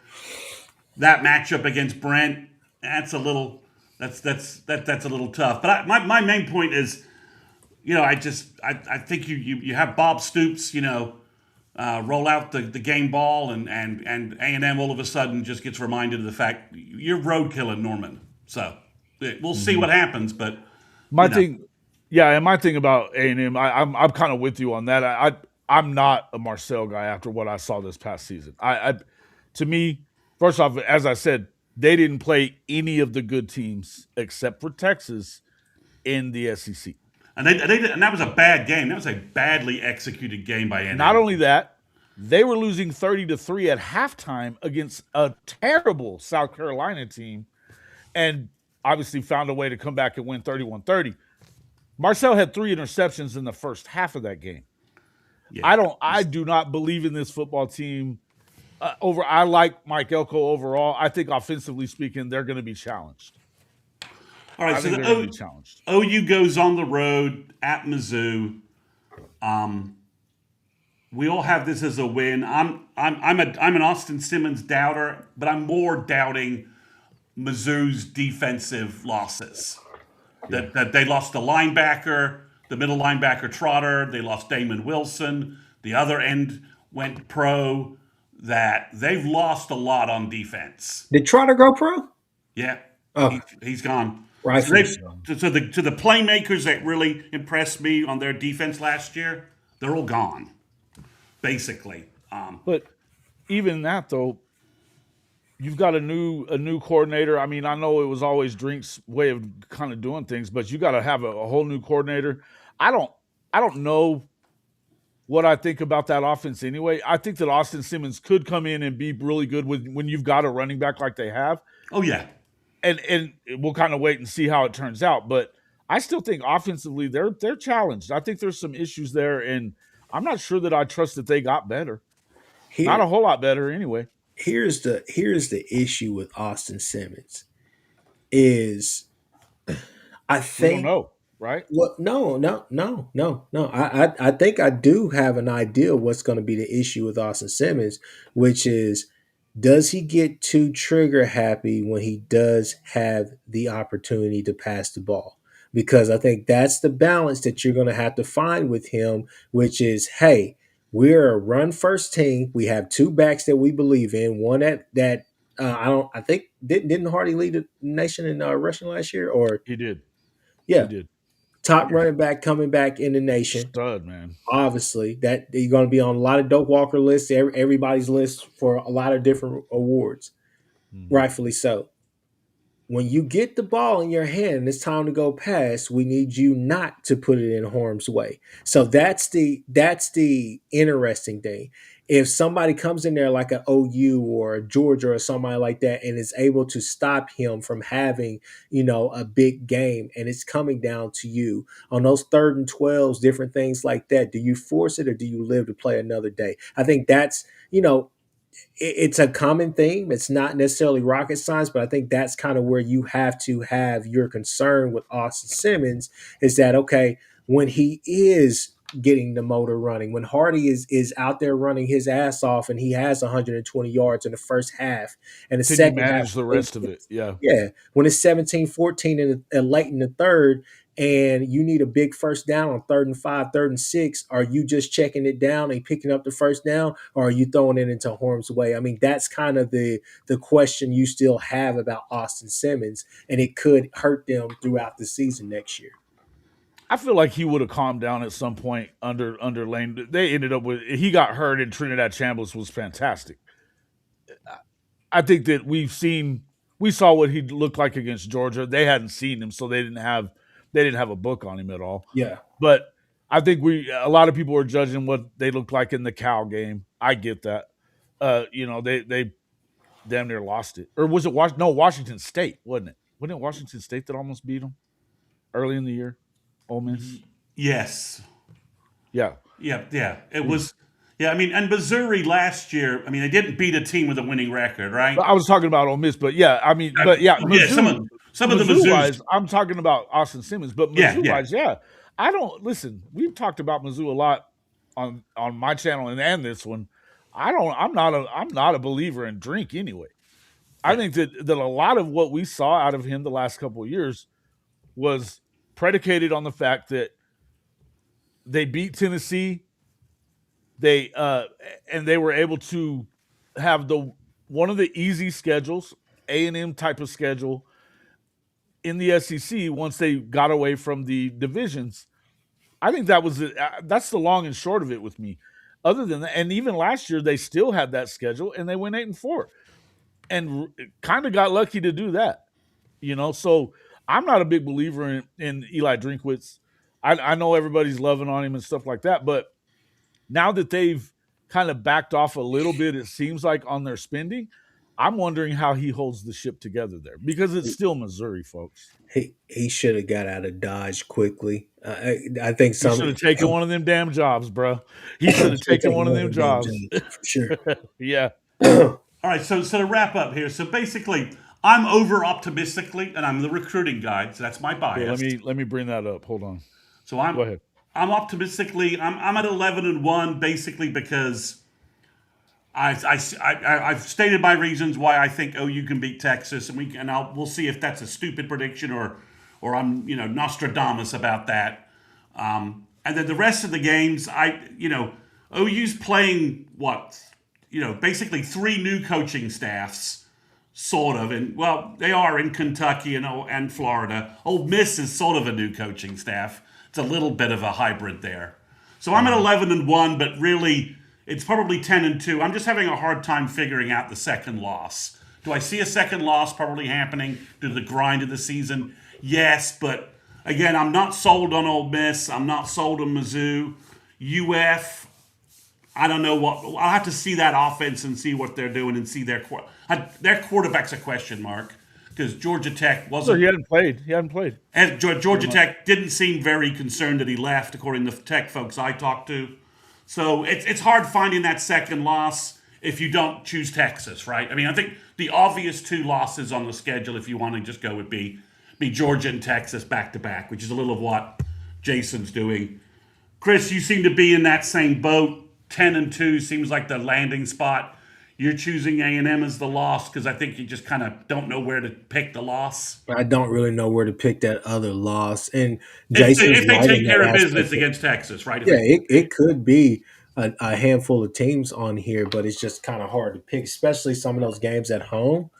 That matchup against Brent, that's a little that's a little tough. But my main point is, I think you have Bob Stoops, roll out the game ball, and A&M all of a sudden just gets reminded of the fact you're road killing Norman. So we'll see what happens, but My thing, yeah, and my thing about A&M, I'm kind of with you on that. I'm not a Marcel guy after what I saw this past season. To me, first off, as I said, they didn't play any of the good teams except for Texas in the SEC. and that was a bad game. That was a badly executed game by Not A&M. only that, they were losing 30-3 at halftime against a terrible South Carolina team, and obviously found a way to come back and win 31-30. Marcel had 3 interceptions in the first half of that game. Yeah, I do not believe in this football team. I like Mike Elko overall. I think offensively speaking, they're going to be challenged. all right. I So think the they're going to be challenged. OU goes on the road at Mizzou. We all have this as a win. I'm an Austin Simmons doubter, but I'm more doubting Mizzou's defensive losses. That they lost the linebacker, the middle linebacker Trotter. They lost Damon Wilson. The other end went pro. That they've lost a lot on defense. did Trotter go pro? Yeah, Oh, he's gone. So, rightfully so. the playmakers that really impressed me on their defense last year, they're all gone, basically. But even that though, you've got a new coordinator. I mean, I know it was always Drink's way of kind of doing things, but you got to have a whole new coordinator. I don't know what I think about that offense anyway. I think that Austin Simmons could come in and be really good when you've got a running back like they have. Oh yeah, And we'll kind of wait and see how it turns out. But I still think offensively they're challenged. I think there's some issues there, and I'm not sure that I trust that they got better. Not Here, a whole lot better anyway. here's the issue with Austin Simmons is I We don't think know, right? well, no. I think I do have an idea of what's going to be the issue with Austin Simmons, which is does he get too trigger happy when he does have the opportunity to pass the ball? Because I think that's the balance that you're going to have to find with him, which is, hey, we're a run first team. We have 2 backs that we believe in. One that I don't. I think didn't Hardy lead the nation in rushing last year? Or He did. He yeah, did. top running back coming back in the nation. Stud, man. Obviously, that you're going to be on a lot of Dope Walker lists, everybody's list for a lot of different awards, Mhm. rightfully so. When you get the ball in your hand and it's time to go pass, we need you not to put it in harm's way. So that's the interesting thing. If somebody comes in there like an OU or a Georgia or somebody like that and is able to stop him from having, a big game and it's coming down to you on those 3rd and 12s, different things like that, do you force it or do you live to play another day? I think that's, it's a common theme. It's not necessarily rocket science, but I think that's kind of where you have to have your concern with Austin Simmons is that okay, when he is getting the motor running, when Hardy is out there running his ass off and he has 120 yards in the first half and the Can you second half, manage the rest of it? Yeah. yeah, when it's 17-14 and late in the third, and you need a big first down on 3rd and 5, 3rd and 6, are you just checking it down and picking up the first down, or are you throwing it into harm's way? I mean, that's kind of the question you still have about Austin Simmons, and it could hurt them throughout the season next year. I feel like he would have calmed down at some point under Lane. They ended up with he got hurt and Trinidad Chambliss was fantastic. I think that we saw what he looked like against Georgia. They hadn't seen him, so they didn't have a book on him at all. Yeah. But I think a lot of people were judging what they looked like in the Cal game. I get that. They damn near lost it. Or was it Washington State, wasn't it? Wasn't it Washington State that almost beat them early in the year? Ole Miss. yes, Yeah. yeah. It was. Yeah, I mean, and Missouri last year, I mean, they didn't beat a team with a winning record, But right? I was talking about Ole Miss, but yeah, I mean, but yeah, Yeah, some of the Mizzou Mizzou's. wise, I'm talking about Austin Simmons, but Yeah, Mizzou yeah, wise, yeah, I don't listen. We've talked about Mizzou a lot on my channel and this one. I'm not a believer in Drink anyway. I yeah. think that a lot of what we saw out of him the last couple of years was predicated on the fact that they beat Tennessee. They and they were able to have the one of the easy schedules, A&M type of schedule in the SEC once they got away from the divisions. I think that's the long and short of it with me. Other than that, and even last year they still had that schedule and they went 8-4 and kind of got lucky to do that. So I'm not a big believer in Eli Drinkwitz. I know everybody's loving on him and stuff like that, but now that they've kind of backed off a little bit, it seems like on their spending, I'm wondering how he holds the ship together there because it's still Missouri, folks. He should have got out of Dodge quickly. I think He should have taken one of them damn jobs, bro. He should have taken one of them jobs. for sure. Yeah. All right, so to wrap up here, so basically, I'm over optimistically, and I'm the recruiting guide, so that's my Here, bias. let me bring that up. Hold on. So Go ahead. I'm optimistically, I'm at 11-1 basically because I've stated my reasons why I think OU can beat Texas, and we'll see if that's a stupid prediction or I'm Nostradamus about that. And then the rest of the games, OU's playing basically three new coaching staffs, sort of, and well, they are in Kentucky and Florida. Ole Miss is sort of a new coaching staff. It's a little bit of a hybrid there. So I'm at 11-1, but really it's probably 10-2. I'm just having a hard time figuring out the second loss. Do I see a second loss probably happening due to the grind of the season? Yes, but again, I'm not sold on Ole Miss. I'm not sold on Mizzou. UF, I don't know what. I'll have to see that offense and see what they're doing and see their quarterback's a question mark because Georgia Tech So wasn't. he hadn't played. And Georgia Tech didn't seem very concerned that he left, according to the Tech folks I talked to. So it's hard finding that second loss if you don't choose Texas, right? I mean, I think the obvious two losses on the schedule, if you want to just go, would be Georgia and Texas back to back, which is a little of what Jason's doing. Chris, you seem to be in that same boat. 10-2 seems like the landing spot. You're choosing A&M as the loss because I think you just kind of don't know where to pick the loss. I don't really know where to pick that other loss. And If Jason's they right take in care that of business aspect. against Texas, right? Yeah, it could be a handful of teams on here, but it's just kind of hard to pick, especially some of those games at home.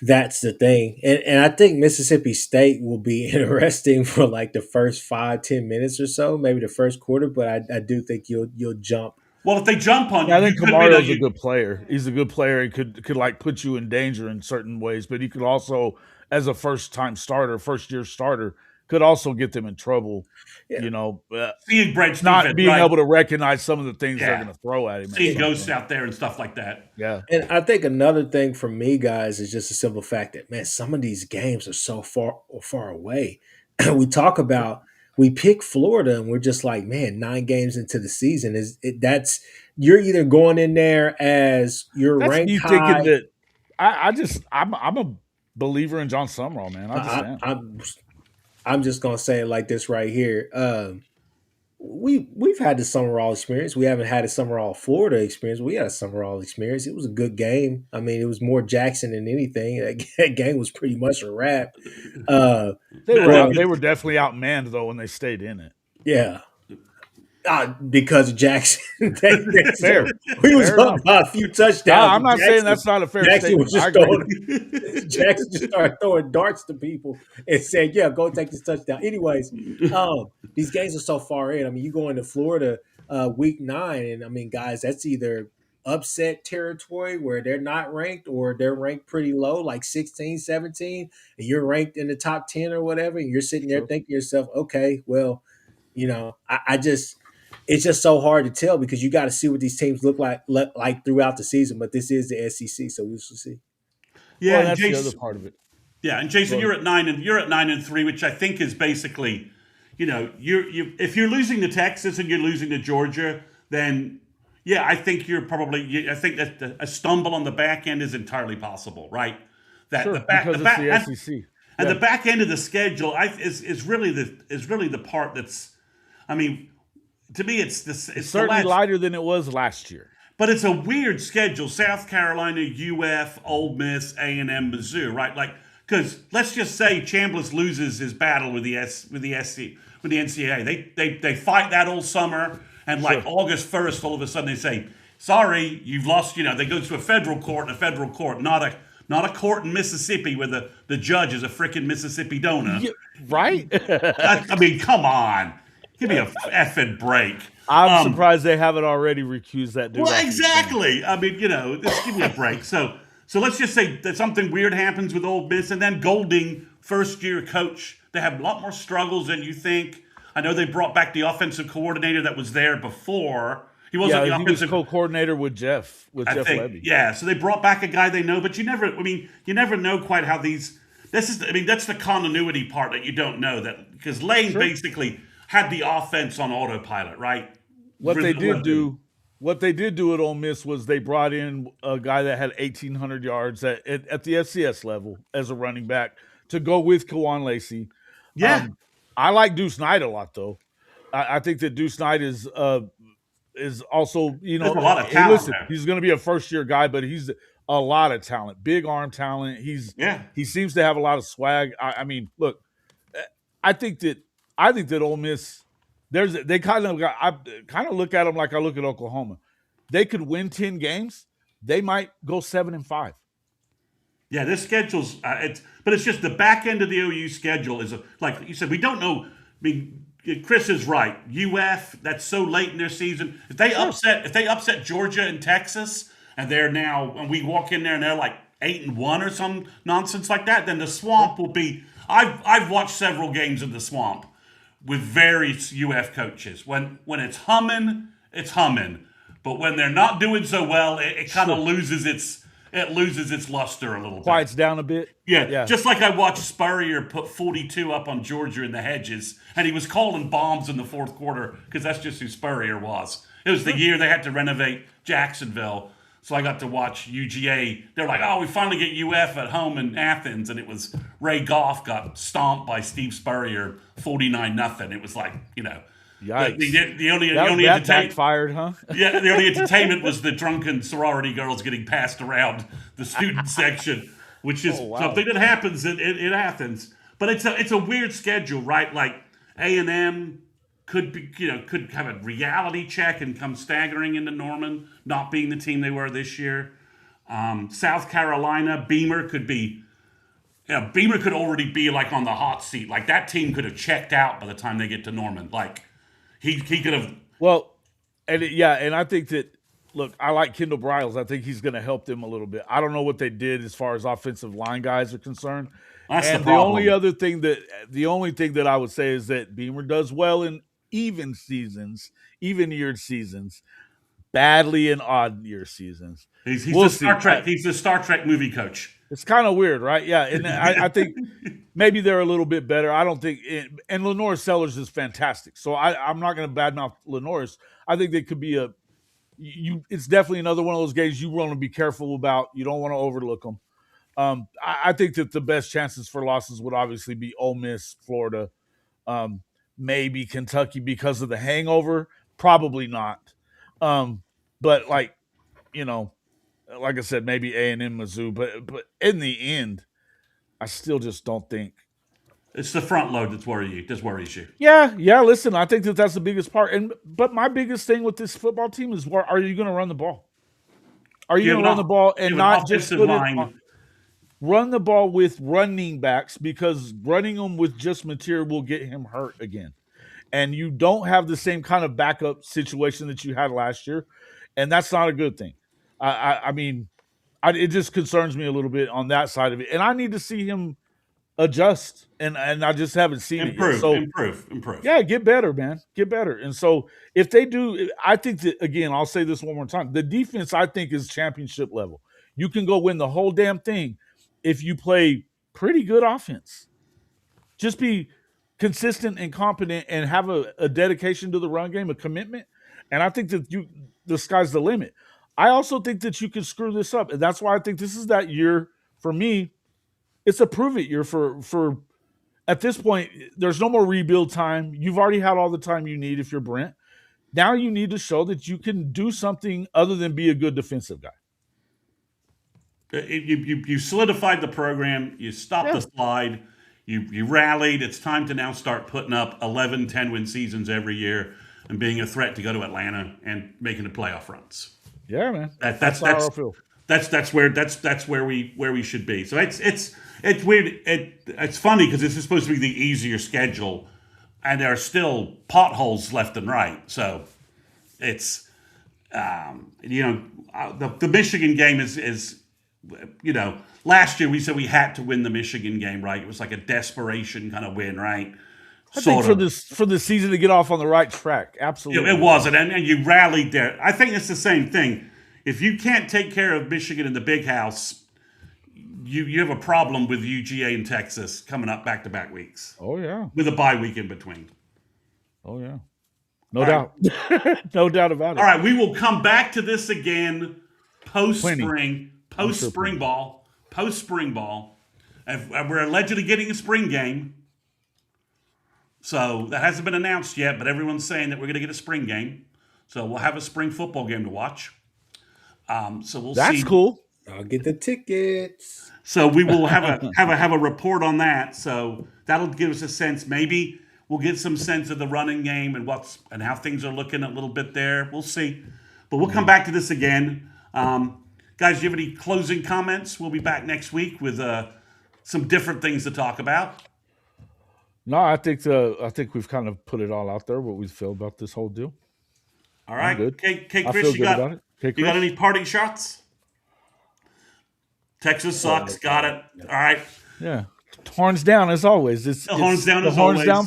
That's the thing. And I think Mississippi State will be interesting for like the first 5-10 minutes or so, maybe the first quarter, but I do think you'll jump. Well, if they jump on you, Yeah, I you think could be that Camario's a good player. He's a good player. He could like put you in danger in certain ways, but he could also, as a first year starter, could also get them in trouble. Yeah. seeing Brent Not Stevens, being right? able to recognize some of the things they're Yeah. going to throw at him. Seeing ghosts out there and stuff like that. Yeah. And I think another thing for me, guys, is just a simple fact that, man, some of these games are so far away. We pick Florida and we're just like, man, 9 games into the season you're either going in there as you're That's ranked me high. thinking that I'm a believer in John Sumrall, man. I just am. I'm just gonna say it like this right here. We've had the Summerall experience. We haven't had a Summerall Florida experience. We had a Summerall experience. It was a good game. I mean, it was more Jackson than anything. That game was pretty much a wrap. They were definitely outmanned though when they stayed in it. Yeah. Because of Jackson. Fair. We was Fair up enough. by a few touchdowns. I'm not saying that's not a fair Jackson statement. Jackson just started throwing darts to people and said, "Yeah, go take this touchdown." Anyways, these games are so far in. I mean, you go into Florida week 9, and I mean, guys, that's either upset territory where they're not ranked or they're ranked pretty low, like 16, 17, and you're ranked in the top 10 or whatever, and you're sitting there thinking to yourself, okay, well, it's just so hard to tell because you got to see what these teams look like throughout the season. But this is the SEC, so we shall see. Yeah, Well, that's Jason, the other part of it. Yeah, and Jason, you're at 9-3, which I think is basically, if you're losing to Texas and you're losing to Georgia, then yeah, I think you're probably. I think that a stumble on the back end is entirely possible, right? That Sure, because the it's back the SEC. and the Yeah, back end of the schedule is really the part that's. I mean, to me, it's it's the certainly last. lighter than it was last year. But it's a weird schedule: South Carolina, UF, Ole Miss, A&M, Mizzou, right? Like, because let's just say Chambliss loses his battle with the NCAA. They fight that all summer, and like Sure. August 1st, all of a sudden they say, "Sorry, you've lost." They go to a federal court, not a court in Mississippi where the judge is a freaking Mississippi donor. Yeah, right? I mean, come on, give me a effing break. I'm Um, surprised they haven't already recused that dude well, off his team. exactly. I mean, just give me a break. So let's just say that something weird happens with Ole Miss, and then Golding, first year coach, they have a lot more struggles than you think. I know they brought back the offensive coordinator that was there before. He wasn't Yeah, the he was offensive. co-coordinator with Jeff I think, Levy. yeah. So they brought back a guy they know, but you never. I mean, you never know quite how these. This is. I mean, that's the continuity part that you don't know that because Lane Sure. basically had the offense on autopilot, right? What they did Rhythm. do at Ole Miss was they brought in a guy that had 1,800 yards at the FCS level as a running back to go with Kawan Lacey. Yeah, Um, I like Deuce Knight a lot, though. I think that Deuce Knight is also, there's a lot of hey, talent listen, there. he's going to be a first year guy, but he's a lot of talent, big arm talent. Yeah. He seems to have a lot of swag. I mean, look, I think that Ole Miss, they kind of got, I kind of look at them like I look at Oklahoma. They could win 10 games. They might go 7-5. Yeah, this schedule's but it's just the back end of the OU schedule is like you said. We don't know. I mean, Chris is right. UF, that's so late in their season. Sure. If they upset Georgia and Texas, and they're now, and we walk in there and they're like 8-1 or some nonsense like that, then the swamp will be. I've watched several games in the swamp with various UF coaches. When it's humming, it's humming. But when they're not doing so well, it kind of Sure. loses its luster a little bit. Quiets down a bit. Yeah, Yeah. just like I watched Spurrier put 42 up on Georgia in the hedges, and he was calling bombs in the fourth quarter because that's just who Spurrier was. It was the year they had to renovate Jacksonville, so I got to watch UGA. They're like, "Oh, we finally get UF at home in Athens," and it was Ray Goff got stomped by Steve Spurrier 49-0. It was like, Yikes. the only That entertainment. backfired, huh? Yeah, the only entertainment was the drunken sorority girls getting passed around the student section, which is Oh, wow. something that happens in Athens. But it's a weird schedule, right? Like A&M could have a reality check and come staggering into Norman, not being the team they were this year. South Carolina, Beamer could be. Beamer could already be like on the hot seat. Like that team could have checked out by the time they get to Norman. Like he could have. Well, and I think that look, I like Kendall Briles. I think he's going to help them a little bit. I don't know what they did as far as offensive line guys are concerned. That's the And problem. the only thing that I would say is that Beamer does well in even seasons, even year seasons, badly in odd year seasons. He's We'll the see. Star Trek. He's the Star Trek movie coach. It's kind of weird, right? Yeah, and I think maybe they're a little bit better. I don't think, and Lenore Sellers is fantastic. So I'm not going to badmouth Lenore's. I think they could be It's definitely another one of those games you want to be careful about. You don't want to overlook them. I think that the best chances for losses would obviously be Ole Miss, Florida, maybe Kentucky because of the hangover. Probably not. But you know, like I said, maybe A&M, Mizzou. But in the end, I still just don't think. It's the front load that's worries you. Yeah. Listen, I think that that's the biggest part. But my biggest thing with this football team is, are you going to run the ball? Are you going to run the ball and not just put it on? Run the ball with running backs, because running them with just material will get him hurt again. And you don't have the same kind of backup situation that you had last year, and that's not a good thing. I mean, it just concerns me a little bit on that side of it, and I need to see him adjust, and I just haven't seen it yet. So improve. yeah, get better, man, get better. And so if they do, I think that, again, I'll say this one more time: the defense, I think, is championship level. You can go win the whole damn thing if you play pretty good offense. Just be consistent and competent and have a dedication to the run game, a commitment. And I think that the sky's the limit. I also think that you can screw this up, and that's why I think this is that year for me. It's a prove it year for at this point. There's no more rebuild time. You've already had all the time you need if you're Brent. Now you need to show that you can do something other than be a good defensive guy. You solidified the program. You stopped the slide. You rallied. It's time to now start putting up 11, 10-win seasons every year and being a threat to go to Atlanta and making the playoff runs. Yeah, man. That's how I feel. That's where we should be. So it's weird. It's funny because this is supposed to be the easier schedule, and there are still potholes left and right. So it's the Michigan game is last year we said we had to win the Michigan game, right? It was like a desperation kind of win, right? I think for the season to get off on the right track, absolutely. It wasn't, and you rallied there. I think it's the same thing. If you can't take care of Michigan in the big house, you have a problem with UGA and Texas coming up back-to-back weeks. Oh, yeah. With a bye week in between. Oh, yeah. No doubt. Right. No doubt about it. All right, we will come back to this again post-spring ball. And we're allegedly getting a spring game. So that hasn't been announced yet, but everyone's saying that we're going to get a spring game. So we'll have a spring football game to watch. So we'll see. That's cool. I'll get the tickets. So we will have a report on that. So that'll give us a sense. Maybe we'll get some sense of the running game and how things are looking a little bit there. We'll see. But we'll come back to this again. Guys, do you have any closing comments? We'll be back next week with some different things to talk about. No, I think we've kind of put it all out there, what we feel about this whole deal. All right. Good. Kchris, you got any parting shots? Texas sucks. Got it. All right. Yeah. Horns down as always. It's the Horns Down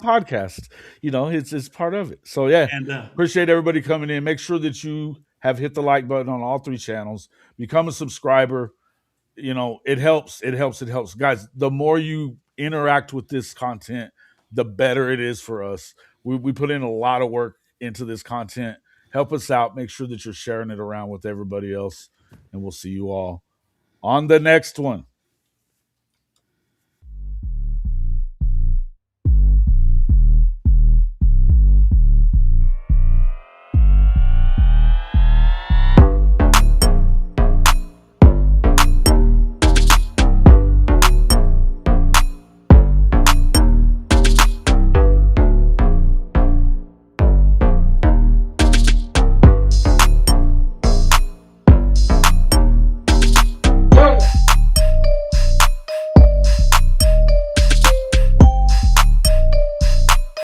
podcast. It's part of it. So yeah, and, appreciate everybody coming in. Make sure that you have hit the like button on all 3 channels. Become a subscriber. It helps. It helps. Guys, the more you interact with this content, the better it is for us. We put in a lot of work into this content. Help us out. Make sure that you're sharing it around with everybody else. And we'll see you all on the next one.